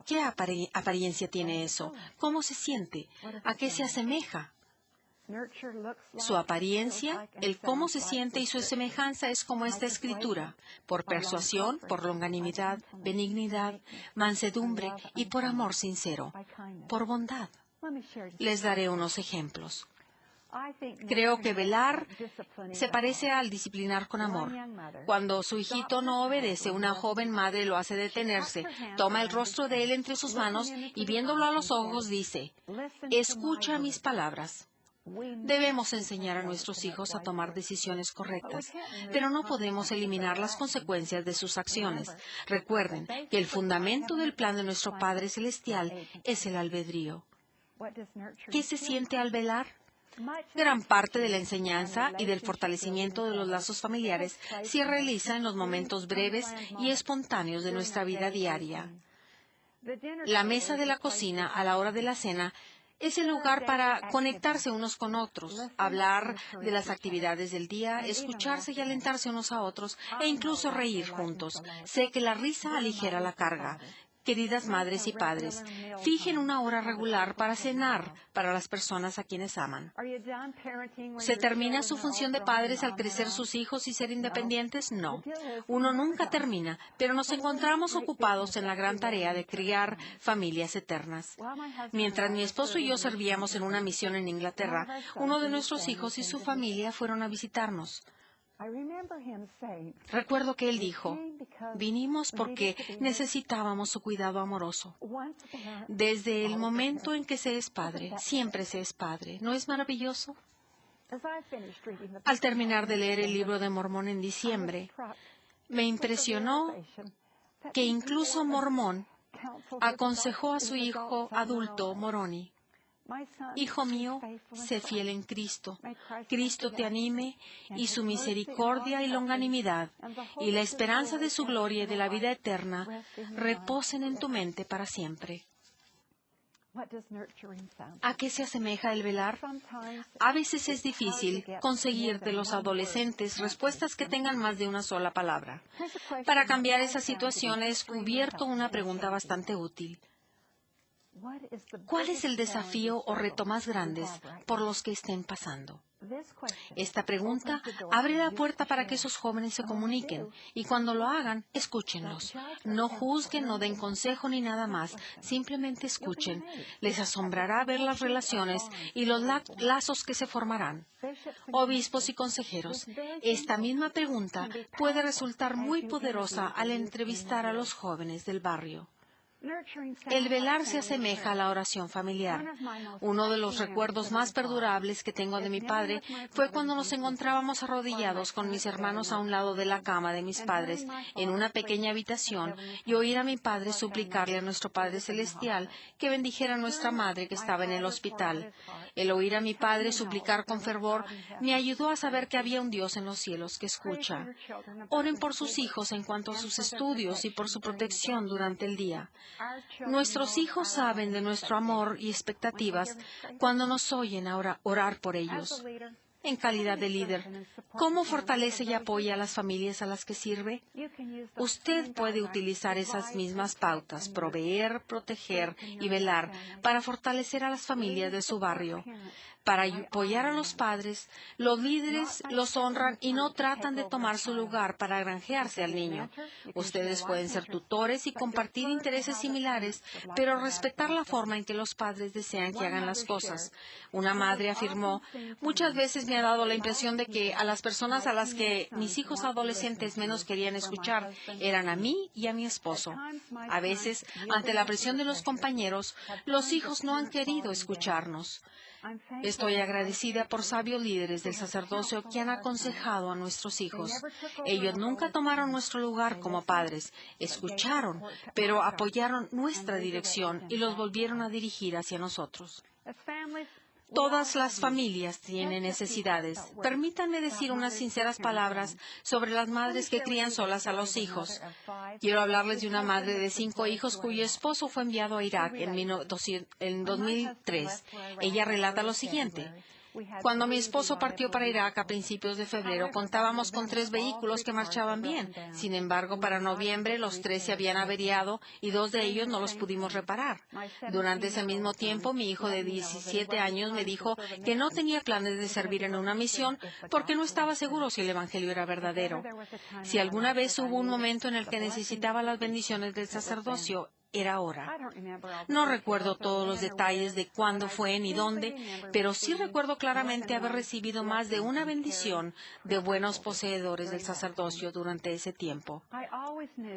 ¿Qué apariencia tiene eso? ¿Cómo se siente? ¿A qué se asemeja? Su apariencia, el cómo se siente y su semejanza es como esta escritura, por persuasión, por longanimidad, benignidad, mansedumbre y por amor sincero, por bondad. Les daré unos ejemplos. Creo que velar se parece al disciplinar con amor. Cuando su hijito no obedece, una joven madre lo hace detenerse, toma el rostro de él entre sus manos y viéndolo a los ojos dice, «Escucha mis palabras». Debemos enseñar a nuestros hijos a tomar decisiones correctas, pero no podemos eliminar las consecuencias de sus acciones. Recuerden que el fundamento del plan de nuestro Padre Celestial es el albedrío. ¿Qué se siente al velar? Gran parte de la enseñanza y del fortalecimiento de los lazos familiares se realiza en los momentos breves y espontáneos de nuestra vida diaria. La mesa de la cocina a la hora de la cena es el lugar para conectarse unos con otros, hablar de las actividades del día, escucharse y alentarse unos a otros e incluso reír juntos. Sé que la risa aligera la carga. Queridas madres y padres, fijen una hora regular para cenar para las personas a quienes aman. ¿Se termina su función de padres al crecer sus hijos y ser independientes? No. Uno nunca termina, pero nos encontramos ocupados en la gran tarea de criar familias eternas. Mientras mi esposo y yo servíamos en una misión en Inglaterra, uno de nuestros hijos y su familia fueron a visitarnos. Recuerdo que él dijo, vinimos porque necesitábamos su cuidado amoroso. Desde el momento en que se es padre, siempre se es padre. ¿No es maravilloso? Al terminar de leer el libro de Mormón en diciembre, me impresionó que incluso Mormón aconsejó a su hijo adulto, Moroni, «Hijo mío, sé fiel en Cristo. Cristo te anime y su misericordia y longanimidad y la esperanza de su gloria y de la vida eterna reposen en tu mente para siempre». ¿A qué se asemeja el velar? A veces es difícil conseguir de los adolescentes respuestas que tengan más de una sola palabra. Para cambiar esa situación he descubierto una pregunta bastante útil. ¿Cuál es el desafío o reto más grande por los que estén pasando? Esta pregunta abre la puerta para que esos jóvenes se comuniquen y cuando lo hagan, escúchenlos. No juzguen, no den consejo ni nada más, simplemente escuchen. Les asombrará ver las relaciones y los lazos que se formarán. Obispos y consejeros, esta misma pregunta puede resultar muy poderosa al entrevistar a los jóvenes del barrio. El velar se asemeja a la oración familiar. Uno de los recuerdos más perdurables que tengo de mi padre fue cuando nos encontrábamos arrodillados con mis hermanos a un lado de la cama de mis padres, en una pequeña habitación, y oír a mi padre suplicarle a nuestro Padre Celestial que bendijera a nuestra madre que estaba en el hospital. El oír a mi padre suplicar con fervor me ayudó a saber que había un Dios en los cielos que escucha. Oren por sus hijos en cuanto a sus estudios y por su protección durante el día. Nuestros hijos saben de nuestro amor y expectativas cuando nos oyen orar por ellos. En calidad de líder, ¿cómo fortalece y apoya a las familias a las que sirve? Usted puede utilizar esas mismas pautas, proveer, proteger y velar para fortalecer a las familias de su barrio. Para apoyar a los padres, los líderes los honran y no tratan de tomar su lugar para granjearse al niño. Ustedes pueden ser tutores y compartir intereses similares, pero respetar la forma en que los padres desean que hagan las cosas. Una madre afirmó, muchas veces me ha dado la impresión de que a las personas a las que mis hijos adolescentes menos querían escuchar eran a mí y a mi esposo. A veces, ante la presión de los compañeros, los hijos no han querido escucharnos. Estoy agradecida por sabios líderes del sacerdocio que han aconsejado a nuestros hijos. Ellos nunca tomaron nuestro lugar como padres, escucharon, pero apoyaron nuestra dirección y los volvieron a dirigir hacia nosotros. Todas las familias tienen necesidades. Permítanme decir unas sinceras palabras sobre las madres que crían solas a los hijos. Quiero hablarles de una madre de 5 hijos cuyo esposo fue enviado a Irak en 2003. Ella relata lo siguiente. Cuando mi esposo partió para Irak a principios de febrero, contábamos con 3 vehículos que marchaban bien. Sin embargo, para noviembre los 3 se habían averiado y 2 de ellos no los pudimos reparar. Durante ese mismo tiempo, mi hijo de 17 años me dijo que no tenía planes de servir en una misión porque no estaba seguro si el Evangelio era verdadero. Si alguna vez hubo un momento en el que necesitaba las bendiciones del sacerdocio, era ahora. No recuerdo todos los detalles de cuándo fue ni dónde, pero sí recuerdo claramente haber recibido más de una bendición de buenos poseedores del sacerdocio durante ese tiempo.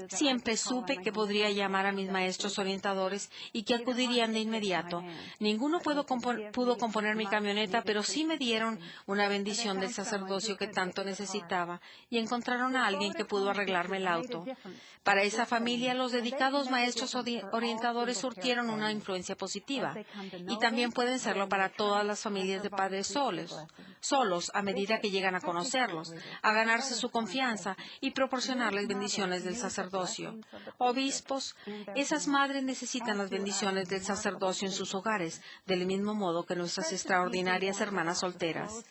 Siempre supe que podría llamar a mis maestros orientadores y que acudirían de inmediato. Ninguno pudo componer mi camioneta, pero sí me dieron una bendición del sacerdocio que tanto necesitaba y encontraron a alguien que pudo arreglarme el auto. Para esa familia, los dedicados maestros orientadores surtieron una influencia positiva y también pueden serlo para todas las familias de padres solos a medida que llegan a conocerlos, a ganarse su confianza y proporcionarles bendiciones del sacerdocio. Obispos, esas madres necesitan las bendiciones del sacerdocio en sus hogares, del mismo modo que nuestras extraordinarias hermanas solteras.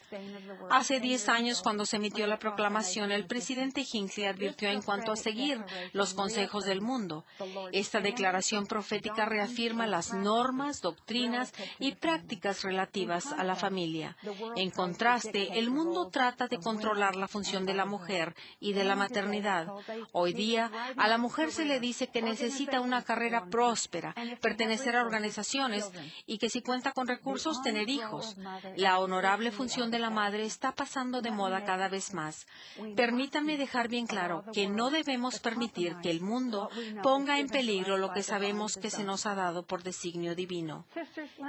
Hace 10 años, cuando se emitió la proclamación, el presidente Hinckley advirtió en cuanto a seguir los consejos del mundo. Esta declaración profética reafirma las normas, doctrinas y prácticas relativas a la familia. En contraste, el mundo trata de controlar la función de la mujer y de la maternidad. Hoy día, a la mujer se le dice que necesita una carrera próspera, pertenecer a organizaciones y que si cuenta con recursos, tener hijos. La honorable función de la madre está pasando de moda cada vez más. Permítanme dejar bien claro que no debemos permitir que el mundo ponga en peligro lo que sabemos que se nos ha dado por designio divino.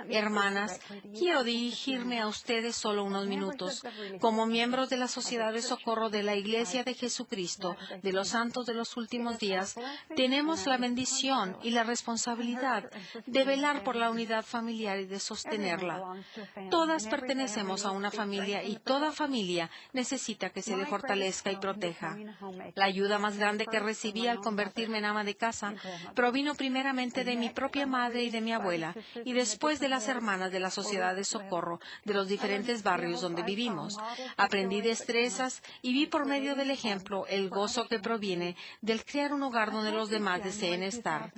Hermanas, quiero dirigirme a ustedes solo unos minutos. Como miembros de la Sociedad de Socorro de la Iglesia de Jesucristo de los Santos de los Últimos Días, tenemos la bendición y la responsabilidad de velar por la unidad familiar y de sostenerla. Todas pertenecemos a una familia y toda familia necesita que se le fortalezca y proteja. La ayuda más grande que recibí al convertirme en ama de casa provino primeramente de mi propia madre y de mi abuela, y después de las hermanas de la Sociedad de Socorro de los diferentes barrios donde vivimos. Aprendí destrezas y vi por medio del ejemplo el gozo que proviene del crear un hogar donde los demás deseen estar.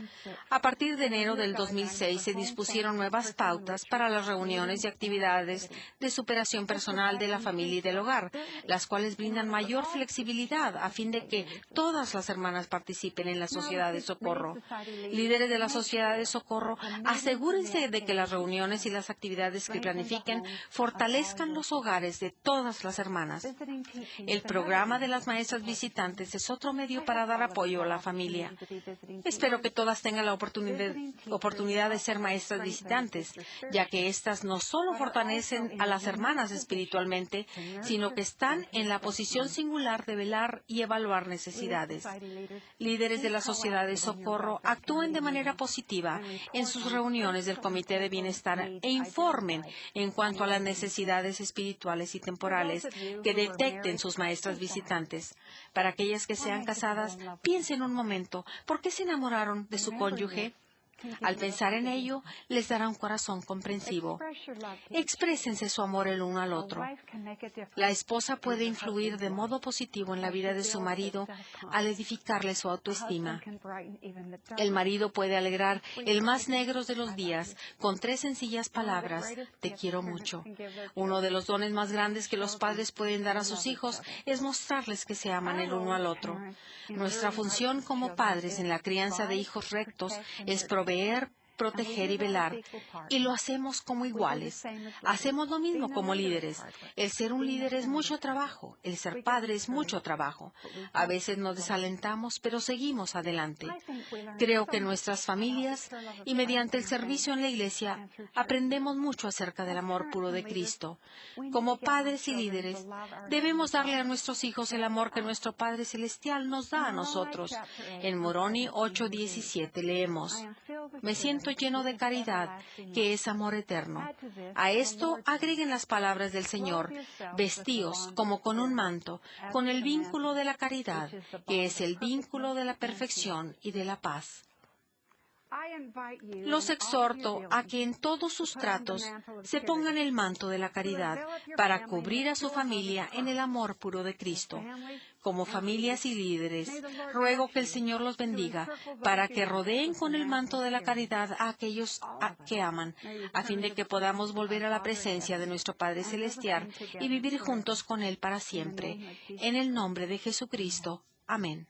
A partir de enero del 2006 se dispusieron nuevas pautas para las reuniones y actividades de superación personal de la familia y del hogar, las cuales brindan mayor flexibilidad a fin de que todas las hermanas participen en la Sociedad de Socorro. Líderes de la Sociedad de Socorro, asegúrense de que las reuniones y las actividades que planifiquen fortalezcan los hogares de todas las hermanas. El programa de las maestras visitantes es otro medio para dar apoyo a la familia. Espero que todas tengan la oportunidad de ser maestras visitantes, ya que éstas no solo fortalecen a las hermanas espiritualmente, sino que están en la posición singular de velar y evaluar necesidades. Líderes de la Sociedad de Socorro actúen de manera positiva en sus reuniones del Comité de Bienestar e informen en cuanto a las necesidades espirituales y temporales que detecten sus maestras visitantes. Para aquellas que sean casadas, piensen un momento, ¿por qué se enamoraron de su cónyuge? Al pensar en ello, les dará un corazón comprensivo. Exprésense su amor el uno al otro. La esposa puede influir de modo positivo en la vida de su marido al edificarle su autoestima. El marido puede alegrar el más negro de los días con 3 sencillas palabras: te quiero mucho. Uno de los dones más grandes que los padres pueden dar a sus hijos es mostrarles que se aman el uno al otro. Nuestra función como padres en la crianza de hijos rectos es proveer, proteger y velar, y lo hacemos como iguales. Hacemos lo mismo como líderes. El ser un líder es mucho trabajo, el ser padre es mucho trabajo. A veces nos desalentamos, pero seguimos adelante. Creo que nuestras familias y mediante el servicio en la iglesia aprendemos mucho acerca del amor puro de Cristo. Como padres y líderes, debemos darle a nuestros hijos el amor que nuestro Padre Celestial nos da a nosotros. En Moroni 8:17 leemos: me siento lleno de caridad, que es amor eterno. A esto agreguen las palabras del Señor: vestíos como con un manto, con el vínculo de la caridad, que es el vínculo de la perfección y de la paz. Los exhorto a que en todos sus tratos se pongan el manto de la caridad para cubrir a su familia en el amor puro de Cristo. Como familias y líderes, ruego que el Señor los bendiga para que rodeen con el manto de la caridad a aquellos que aman, a fin de que podamos volver a la presencia de nuestro Padre Celestial y vivir juntos con Él para siempre. En el nombre de Jesucristo. Amén.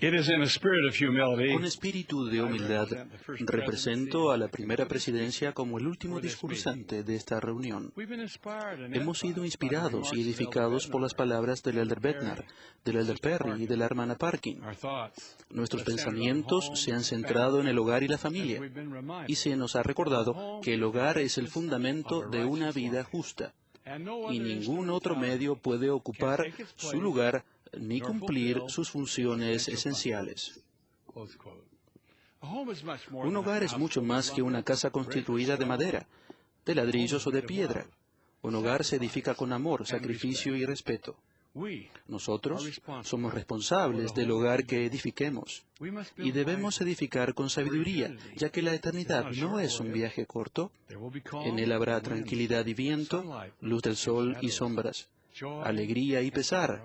Con espíritu de humildad, represento a la primera presidencia como el último discursante de esta reunión. Hemos sido inspirados y edificados por las palabras del Elder Bednar, del Elder Perry y de la hermana Parkin. Nuestros pensamientos se han centrado en el hogar y la familia, y se nos ha recordado que el hogar es el fundamento de una vida justa, y ningún otro medio puede ocupar su lugar ni cumplir sus funciones esenciales. Un hogar es mucho más que una casa constituida de madera, de ladrillos o de piedra. Un hogar se edifica con amor, sacrificio y respeto. Nosotros somos responsables del hogar que edifiquemos y debemos edificar con sabiduría, ya que la eternidad no es un viaje corto. En él habrá tranquilidad y viento, luz del sol y sombras, alegría y pesar.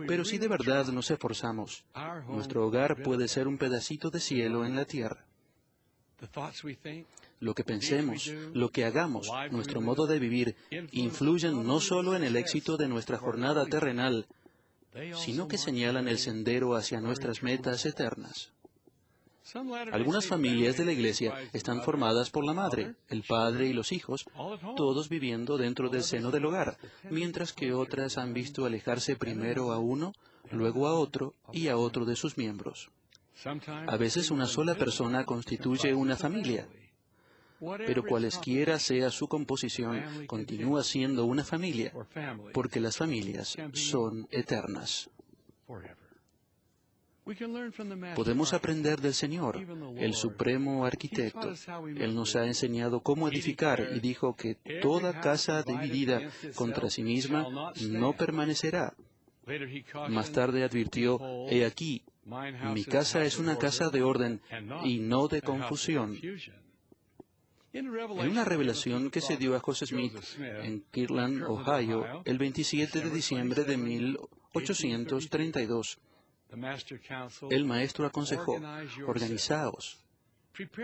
Pero si de verdad nos esforzamos, nuestro hogar puede ser un pedacito de cielo en la tierra. Lo que pensemos, lo que hagamos, nuestro modo de vivir, influyen no solo en el éxito de nuestra jornada terrenal, sino que señalan el sendero hacia nuestras metas eternas. Algunas familias de la iglesia están formadas por la madre, el padre y los hijos, todos viviendo dentro del seno del hogar, mientras que otras han visto alejarse primero a uno, luego a otro y a otro de sus miembros. A veces una sola persona constituye una familia, pero cualesquiera sea su composición, continúa siendo una familia, porque las familias son eternas. Podemos aprender del Señor, el supremo arquitecto. Él nos ha enseñado cómo edificar y dijo que toda casa dividida contra sí misma no permanecerá. Más tarde advirtió, he aquí, mi casa es una casa de orden y no de confusión. En una revelación que se dio a José Smith en Kirtland, Ohio, el 27 de diciembre de 1832, el maestro aconsejó, organizaos,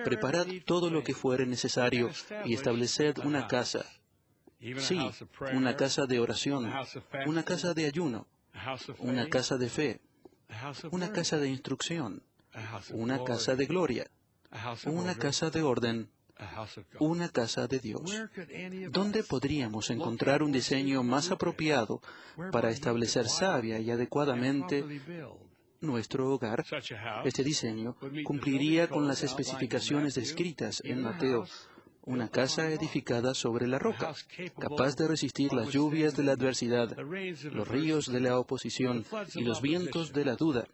preparad todo lo que fuere necesario y estableced una casa. Sí, una casa de oración, una casa de ayuno, una casa de fe, una casa de instrucción, una casa de gloria, una casa de orden, una casa de Dios. ¿Dónde podríamos encontrar un diseño más apropiado para establecer sabia y adecuadamente nuestro hogar? Este diseño cumpliría con las especificaciones descritas en Mateo, una casa edificada sobre la roca, capaz de resistir las lluvias de la adversidad, los ríos de la oposición y los vientos de la duda,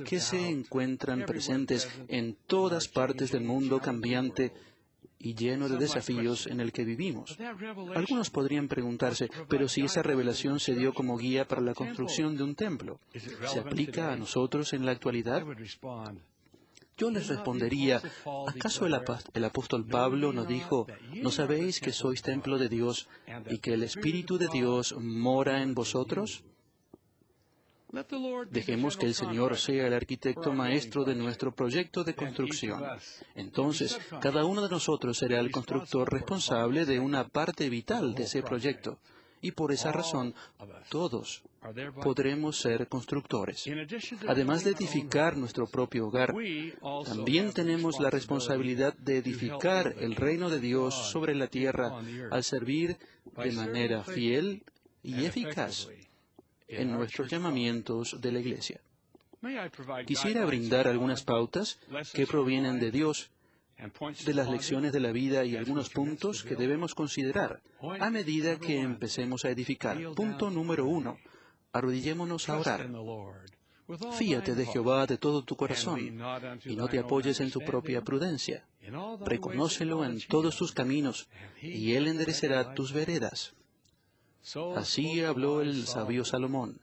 que se encuentran presentes en todas partes del mundo cambiante y lleno de desafíos en el que vivimos. Algunos podrían preguntarse, pero si esa revelación se dio como guía para la construcción de un templo, ¿se aplica a nosotros en la actualidad? Yo les respondería, ¿acaso el apóstol Pablo nos dijo, ¿no sabéis que sois templo de Dios y que el Espíritu de Dios mora en vosotros? Dejemos que el Señor sea el arquitecto maestro de nuestro proyecto de construcción. Entonces, cada uno de nosotros será el constructor responsable de una parte vital de ese proyecto. Y por esa razón, todos podremos ser constructores. Además de edificar nuestro propio hogar, también tenemos la responsabilidad de edificar el reino de Dios sobre la tierra al servir de manera fiel y eficaz en nuestros llamamientos de la Iglesia. Quisiera brindar algunas pautas que provienen de Dios, de las lecciones de la vida y algunos puntos que debemos considerar a medida que empecemos a edificar. Punto número 1. Arrodillémonos a orar. Fíate de Jehová de todo tu corazón y no te apoyes en tu propia prudencia. Reconócelo en todos tus caminos y Él enderecerá tus veredas. Así habló el sabio Salomón,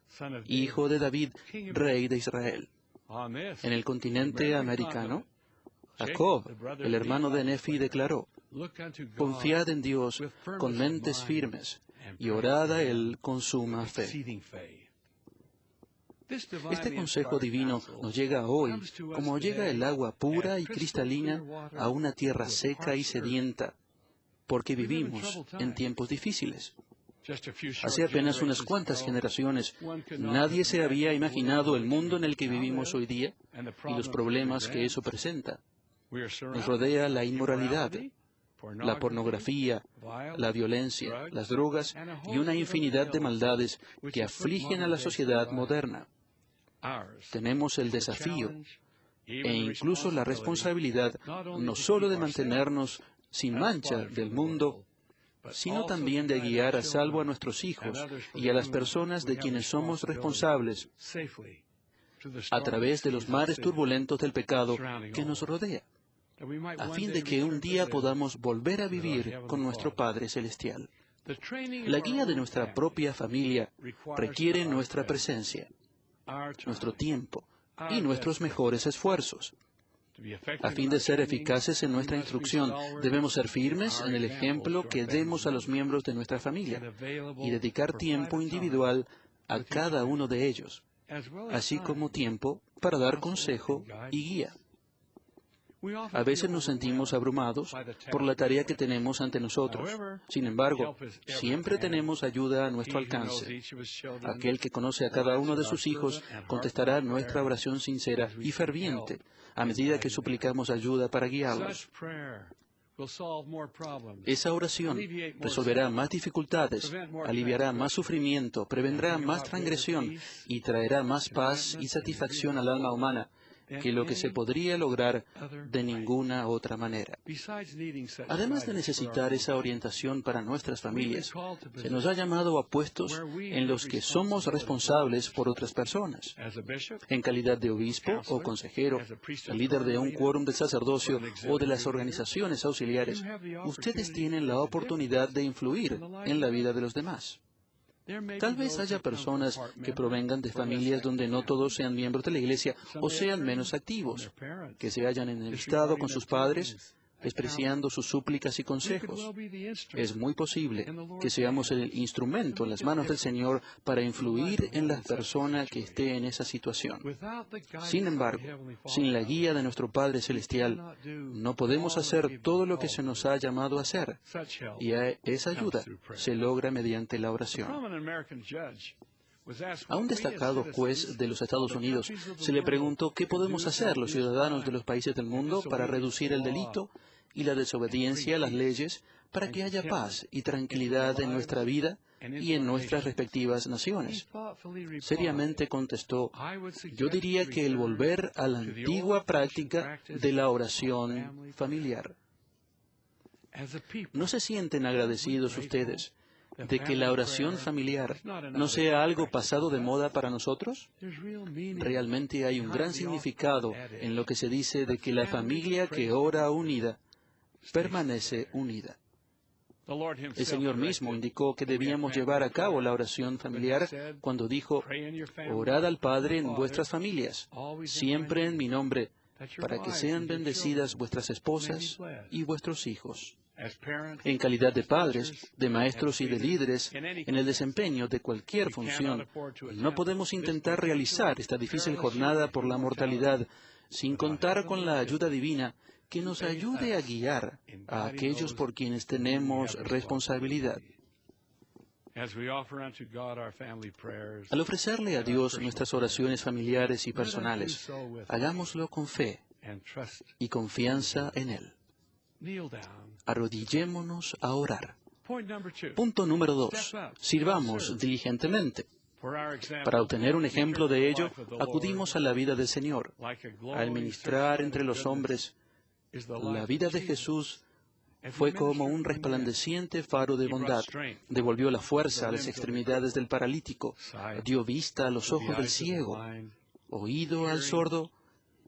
hijo de David, rey de Israel. En el continente americano, Jacob, el hermano de Nefi, declaró, confiad en Dios con mentes firmes y orad a Él con suma fe. Este consejo divino nos llega hoy, como llega el agua pura y cristalina a una tierra seca y sedienta, porque vivimos en tiempos difíciles. Hace apenas unas cuantas generaciones, nadie se había imaginado el mundo en el que vivimos hoy día y los problemas que eso presenta. Nos rodea la inmoralidad, la pornografía, la violencia, las drogas y una infinidad de maldades que afligen a la sociedad moderna. Tenemos el desafío e incluso la responsabilidad no solo de mantenernos sin mancha del mundo, sino también de guiar a salvo a nuestros hijos y a las personas de quienes somos responsables a través de los mares turbulentos del pecado que nos rodea, a fin de que un día podamos volver a vivir con nuestro Padre Celestial. La guía de nuestra propia familia requiere nuestra presencia, nuestro tiempo y nuestros mejores esfuerzos. A fin de ser eficaces en nuestra instrucción, debemos ser firmes en el ejemplo que demos a los miembros de nuestra familia y dedicar tiempo individual a cada uno de ellos, así como tiempo para dar consejo y guía. A veces nos sentimos abrumados por la tarea que tenemos ante nosotros. Sin embargo, siempre tenemos ayuda a nuestro alcance. Aquel que conoce a cada uno de sus hijos contestará nuestra oración sincera y ferviente a medida que suplicamos ayuda para guiarlos. Esa oración resolverá más dificultades, aliviará más sufrimiento, prevendrá más transgresión y traerá más paz y satisfacción al alma humana que lo que se podría lograr de ninguna otra manera. Además de necesitar esa orientación para nuestras familias, se nos ha llamado a puestos en los que somos responsables por otras personas. En calidad de obispo o consejero, líder de un quórum del sacerdocio o de las organizaciones auxiliares, ustedes tienen la oportunidad de influir en la vida de los demás. Tal vez haya personas que provengan de familias donde no todos sean miembros de la iglesia o sean menos activos, que se hayan enemistado con sus padres, despreciando sus súplicas y consejos. Es muy posible que seamos el instrumento en las manos del Señor para influir en la persona que esté en esa situación. Sin embargo, sin la guía de nuestro Padre Celestial, no podemos hacer todo lo que se nos ha llamado a hacer, y esa ayuda se logra mediante la oración. A un destacado juez de los Estados Unidos se le preguntó qué podemos hacer los ciudadanos de los países del mundo para reducir el delito y la desobediencia a las leyes para que haya paz y tranquilidad en nuestra vida y en nuestras respectivas naciones. Seriamente contestó, yo diría que el volver a la antigua práctica de la oración familiar. ¿No se sienten agradecidos ustedes de que la oración familiar no sea algo pasado de moda para nosotros? Realmente hay un gran significado en lo que se dice de que la familia que ora unida permanece unida. El Señor mismo indicó que debíamos llevar a cabo la oración familiar cuando dijo, orad al Padre en vuestras familias, siempre en mi nombre, para que sean bendecidas vuestras esposas y vuestros hijos. En calidad de padres, de maestros y de líderes, en el desempeño de cualquier función, no podemos intentar realizar esta difícil jornada por la mortalidad sin contar con la ayuda divina que nos ayude a guiar a aquellos por quienes tenemos responsabilidad. Al ofrecerle a Dios nuestras oraciones familiares y personales, hagámoslo con fe y confianza en Él. Arrodillémonos a orar. Punto número 2. Sirvamos diligentemente. Para obtener un ejemplo de ello, acudimos a la vida del Señor. Al ministrar entre los hombres, la vida de Jesús fue como un resplandeciente faro de bondad. Devolvió la fuerza a las extremidades del paralítico, dio vista a los ojos del ciego, oído al sordo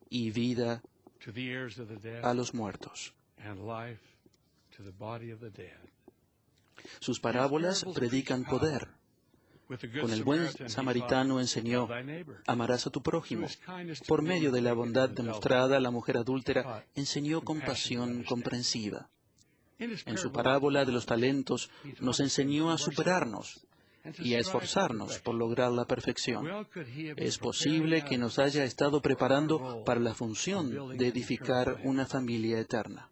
y vida a los muertos. Sus parábolas predican poder. Con el buen samaritano enseñó, amarás a tu prójimo. Por medio de la bondad demostrada, la mujer adúltera enseñó compasión comprensiva. En su parábola de los talentos nos enseñó a superarnos y a esforzarnos por lograr la perfección. Es posible que nos haya estado preparando para la función de edificar una familia eterna.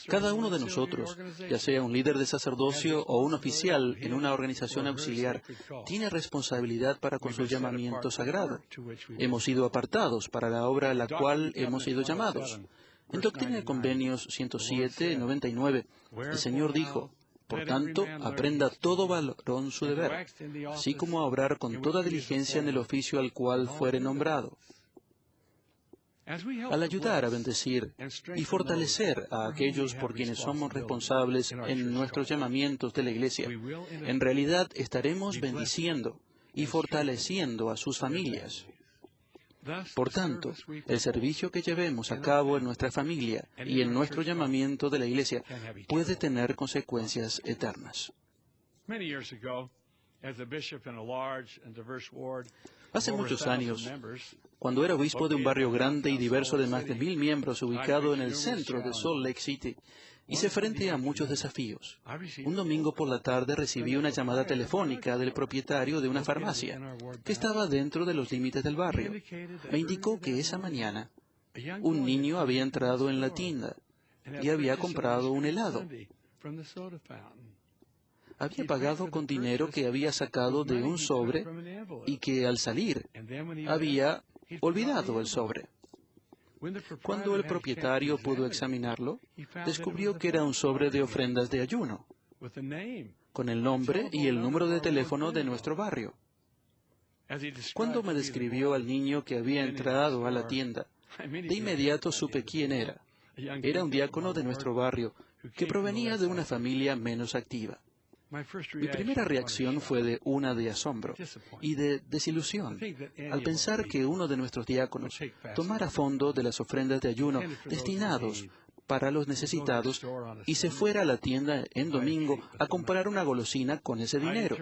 Cada uno de nosotros, ya sea un líder de sacerdocio o un oficial en una organización auxiliar, tiene responsabilidad para con su llamamiento sagrado. Hemos sido apartados para la obra a la cual hemos sido llamados. En Doctrina y Convenios 107:99, el Señor dijo: por tanto, aprenda todo varón su deber, así como a obrar con toda diligencia en el oficio al cual fuere nombrado. Al ayudar a bendecir y fortalecer a aquellos por quienes somos responsables en nuestros llamamientos de la Iglesia, en realidad estaremos bendiciendo y fortaleciendo a sus familias. Por tanto, el servicio que llevemos a cabo en nuestra familia y en nuestro llamamiento de la Iglesia puede tener consecuencias eternas. Hace muchos años, cuando era obispo de un barrio grande y diverso de más de 1,000 miembros ubicado en el centro de Salt Lake City, hice frente a muchos desafíos. Un domingo por la tarde recibí una llamada telefónica del propietario de una farmacia que estaba dentro de los límites del barrio. Me indicó que esa mañana un niño había entrado en la tienda y había comprado un helado. Había pagado con dinero que había sacado de un sobre y que al salir había olvidado el sobre. Cuando el propietario pudo examinarlo, descubrió que era un sobre de ofrendas de ayuno, con el nombre y el número de teléfono de nuestro barrio. Cuando me describió al niño que había entrado a la tienda, de inmediato supe quién era. Era un diácono de nuestro barrio, que provenía de una familia menos activa. Mi primera reacción fue de asombro y de desilusión al pensar que uno de nuestros diáconos tomara fondo de las ofrendas de ayuno destinados para los necesitados y se fuera a la tienda en domingo a comprar una golosina con ese dinero.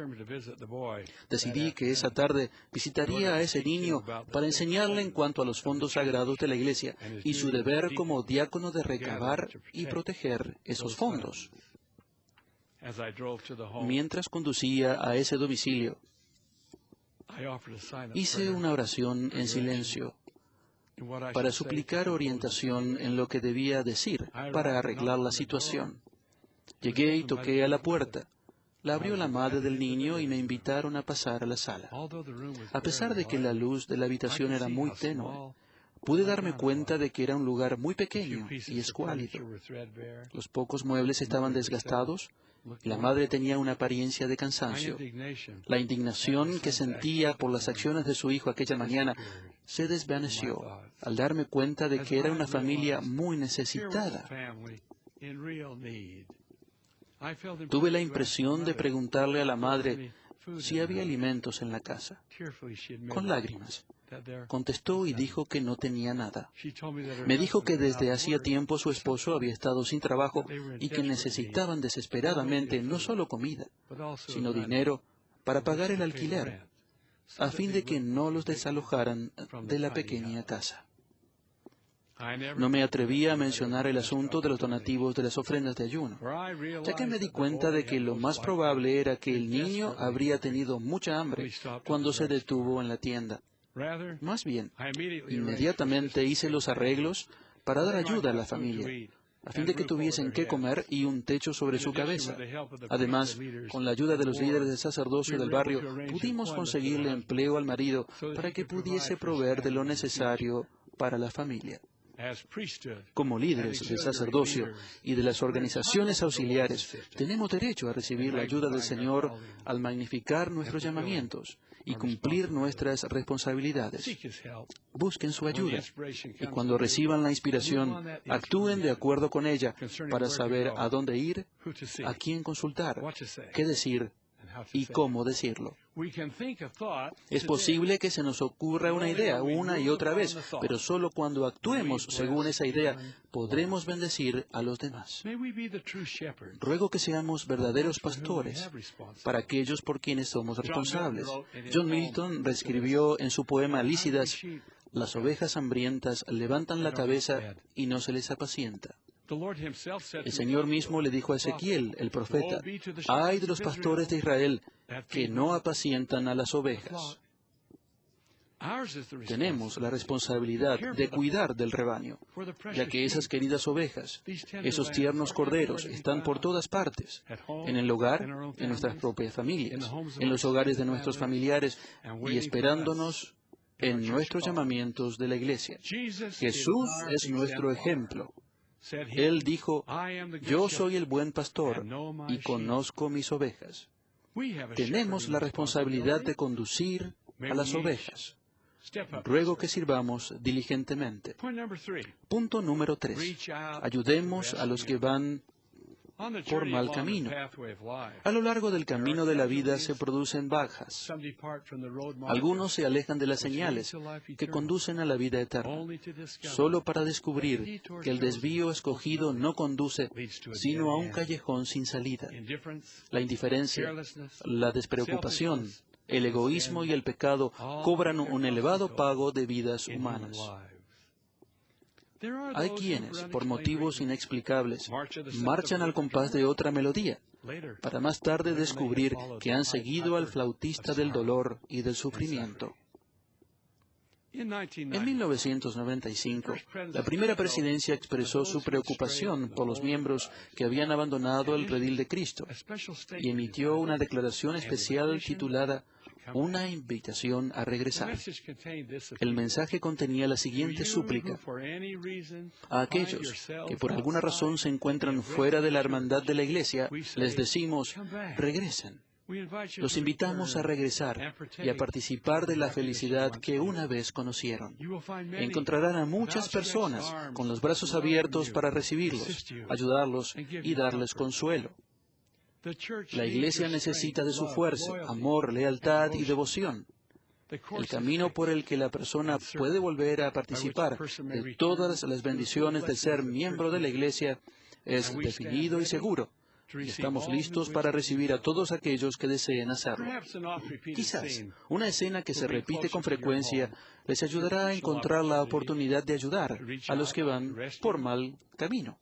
Decidí que esa tarde visitaría a ese niño para enseñarle en cuanto a los fondos sagrados de la Iglesia y su deber como diácono de recabar y proteger esos fondos. Mientras conducía a ese domicilio, hice una oración en silencio para suplicar orientación en lo que debía decir para arreglar la situación. Llegué y toqué a la puerta. La abrió la madre del niño y me invitaron a pasar a la sala. A pesar de que la luz de la habitación era muy tenue, pude darme cuenta de que era un lugar muy pequeño y escuálido. Los pocos muebles estaban desgastados. La madre tenía una apariencia de cansancio. La indignación que sentía por las acciones de su hijo aquella mañana se desvaneció al darme cuenta de que era una familia muy necesitada. Tuve la impresión de preguntarle a la madre si había alimentos en la casa. Con lágrimas, contestó y dijo que no tenía nada. Me dijo que desde hacía tiempo su esposo había estado sin trabajo y que necesitaban desesperadamente no solo comida, sino dinero para pagar el alquiler, a fin de que no los desalojaran de la pequeña casa. No me atreví a mencionar el asunto de los donativos de las ofrendas de ayuno, ya que me di cuenta de que lo más probable era que el niño habría tenido mucha hambre cuando se detuvo en la tienda. Más bien, inmediatamente hice los arreglos para dar ayuda a la familia, a fin de que tuviesen qué comer y un techo sobre su cabeza. Además, con la ayuda de los líderes del sacerdocio del barrio, pudimos conseguirle empleo al marido para que pudiese proveer de lo necesario para la familia. Como líderes del sacerdocio y de las organizaciones auxiliares, tenemos derecho a recibir la ayuda del Señor al magnificar nuestros llamamientos y cumplir nuestras responsabilidades. Busquen su ayuda y cuando reciban la inspiración, actúen de acuerdo con ella para saber a dónde ir, a quién consultar, qué decir y cómo decirlo. Es posible que se nos ocurra una idea una y otra vez, pero solo cuando actuemos según esa idea podremos bendecir a los demás. Ruego que seamos verdaderos pastores para aquellos por quienes somos responsables. John Milton reescribió en su poema Lícidas: las ovejas hambrientas levantan la cabeza y no se les apacienta. El Señor mismo le dijo a Ezequiel, el profeta: «Ay de los pastores de Israel que no apacientan a las ovejas». Tenemos la responsabilidad de cuidar del rebaño, ya que esas queridas ovejas, esos tiernos corderos, están por todas partes, en el hogar, en nuestras propias familias, en los hogares de nuestros familiares y esperándonos en nuestros llamamientos de la iglesia. Jesús es nuestro ejemplo. Él dijo, yo soy el buen pastor y conozco mis ovejas. Tenemos la responsabilidad de conducir a las ovejas. Ruego que sirvamos diligentemente. Punto número 3. Ayudemos a los que van por mal camino. A lo largo del camino de la vida se producen bajas. Algunos se alejan de las señales que conducen a la vida eterna, solo para descubrir que el desvío escogido no conduce sino a un callejón sin salida. La indiferencia, la despreocupación, el egoísmo y el pecado cobran un elevado pago de vidas humanas. Hay quienes, por motivos inexplicables, marchan al compás de otra melodía, para más tarde descubrir que han seguido al flautista del dolor y del sufrimiento. En 1995, la primera presidencia expresó su preocupación por los miembros que habían abandonado el redil de Cristo y emitió una declaración especial titulada Una invitación a regresar. El mensaje contenía la siguiente súplica: a aquellos que por alguna razón se encuentran fuera de la hermandad de la Iglesia, les decimos, regresen. Los invitamos a regresar y a participar de la felicidad que una vez conocieron. Encontrarán a muchas personas con los brazos abiertos para recibirlos, ayudarlos y darles consuelo. La Iglesia necesita de su fuerza, amor, lealtad y devoción. El camino por el que la persona puede volver a participar de todas las bendiciones de ser miembro de la Iglesia es definido y seguro. Y estamos listos para recibir a todos aquellos que deseen hacerlo. Quizás una escena que se repite con frecuencia les ayudará a encontrar la oportunidad de ayudar a los que van por mal camino.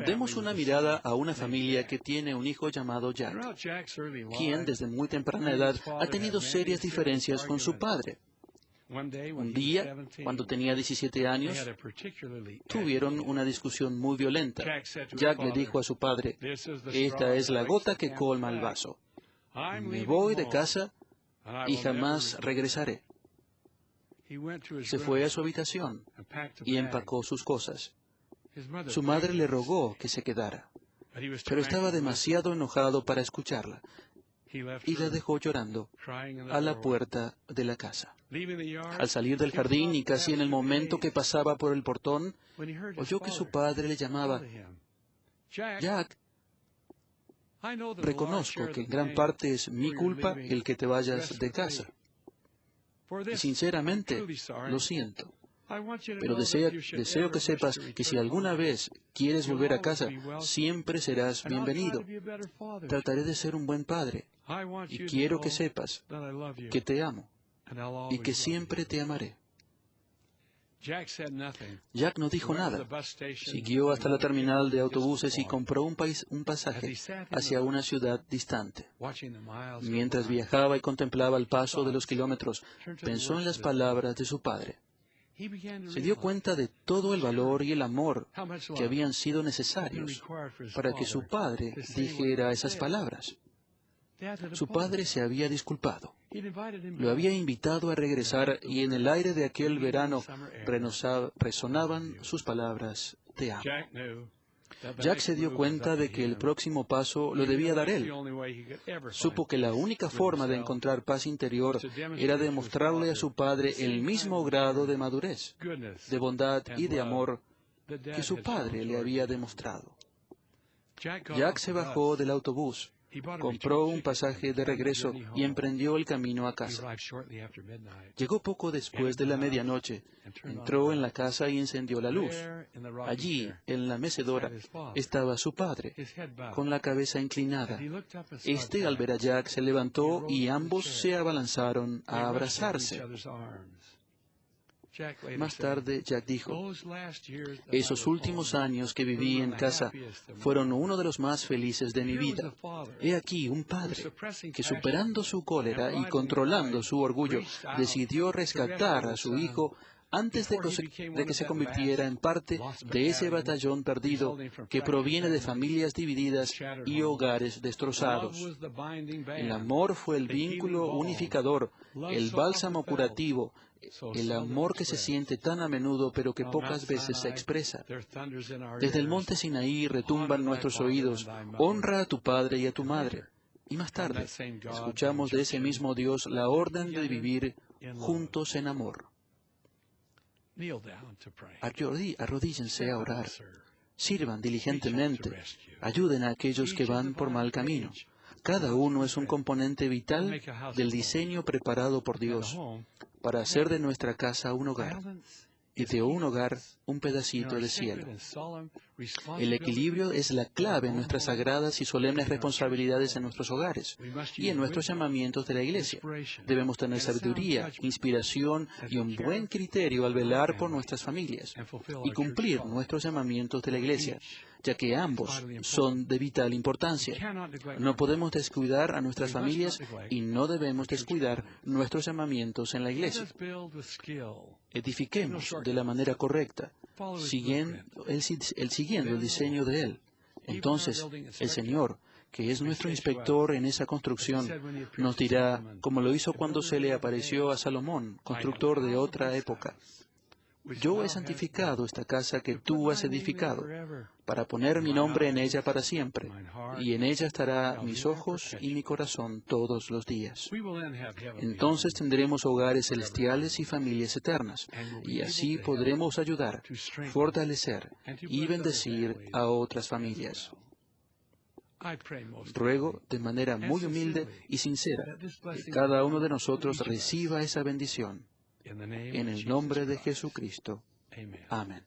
Demos una mirada a una familia que tiene un hijo llamado Jack, quien desde muy temprana edad ha tenido serias diferencias con su padre. Un día, cuando tenía 17 años, tuvieron una discusión muy violenta. Jack le dijo a su padre, esta es la gota que colma el vaso. Me voy de casa y jamás regresaré. Se fue a su habitación y empacó sus cosas. Su madre le rogó que se quedara, pero estaba demasiado enojado para escucharla y la dejó llorando a la puerta de la casa. Al salir del jardín y casi en el momento que pasaba por el portón, oyó que su padre le llamaba, Jack, reconozco que en gran parte es mi culpa el que te vayas de casa. Y sinceramente, lo siento. Pero deseo que sepas que si alguna vez quieres volver a casa, siempre serás bienvenido. Trataré de ser un buen padre y quiero que sepas que te amo y que siempre te amaré. Jack no dijo nada. Siguió hasta la terminal de autobuses y compró un pasaje hacia una ciudad distante. Mientras viajaba y contemplaba el paso de los kilómetros, pensó en las palabras de su padre. Se dio cuenta de todo el valor y el amor que habían sido necesarios para que su padre dijera esas palabras. Su padre se había disculpado. Lo había invitado a regresar y en el aire de aquel verano resonaban sus palabras, te amo. Jack se dio cuenta de que el próximo paso lo debía dar él. Supo que la única forma de encontrar paz interior era demostrarle a su padre el mismo grado de madurez, de bondad y de amor que su padre le había demostrado. Jack se bajó del autobús, compró un pasaje de regreso y emprendió el camino a casa. Llegó poco después de la medianoche, entró en la casa y encendió la luz. Allí, en la mecedora, estaba su padre, con la cabeza inclinada. Al ver a Jack, se levantó y ambos se abalanzaron a abrazarse. Más tarde, Jack dijo, esos últimos años que viví en casa fueron uno de los más felices de mi vida. He aquí un padre que, superando su cólera y controlando su orgullo, decidió rescatar a su hijo antes de que se convirtiera en parte de ese batallón perdido que proviene de familias divididas y hogares destrozados. El amor fue el vínculo unificador, el bálsamo curativo, el amor que se siente tan a menudo pero que pocas veces se expresa. Desde el monte Sinaí retumban nuestros oídos, honra a tu padre y a tu madre. Y más tarde, escuchamos de ese mismo Dios la orden de vivir juntos en amor. Arrodíllense a orar. Sirvan diligentemente. Ayuden a aquellos que van por mal camino. Cada uno es un componente vital del diseño preparado por Dios para hacer de nuestra casa un hogar y de un hogar un pedacito de cielo. El equilibrio es la clave en nuestras sagradas y solemnes responsabilidades en nuestros hogares y en nuestros llamamientos de la Iglesia. Debemos tener sabiduría, inspiración y un buen criterio al velar por nuestras familias y cumplir nuestros llamamientos de la Iglesia, ya que ambos son de vital importancia. No podemos descuidar a nuestras familias y no debemos descuidar nuestros llamamientos en la Iglesia. Edifiquemos de la manera correcta, siguiendo el diseño de Él. Entonces, el Señor, que es nuestro inspector en esa construcción, nos dirá, como lo hizo cuando se le apareció a Salomón, constructor de otra época: yo he santificado esta casa que tú has edificado, para poner mi nombre en ella para siempre, y en ella estará mis ojos y mi corazón todos los días. Entonces tendremos hogares celestiales y familias eternas, y así podremos ayudar, fortalecer y bendecir a otras familias. Ruego de manera muy humilde y sincera que cada uno de nosotros reciba esa bendición. En el nombre de Jesucristo. Amén.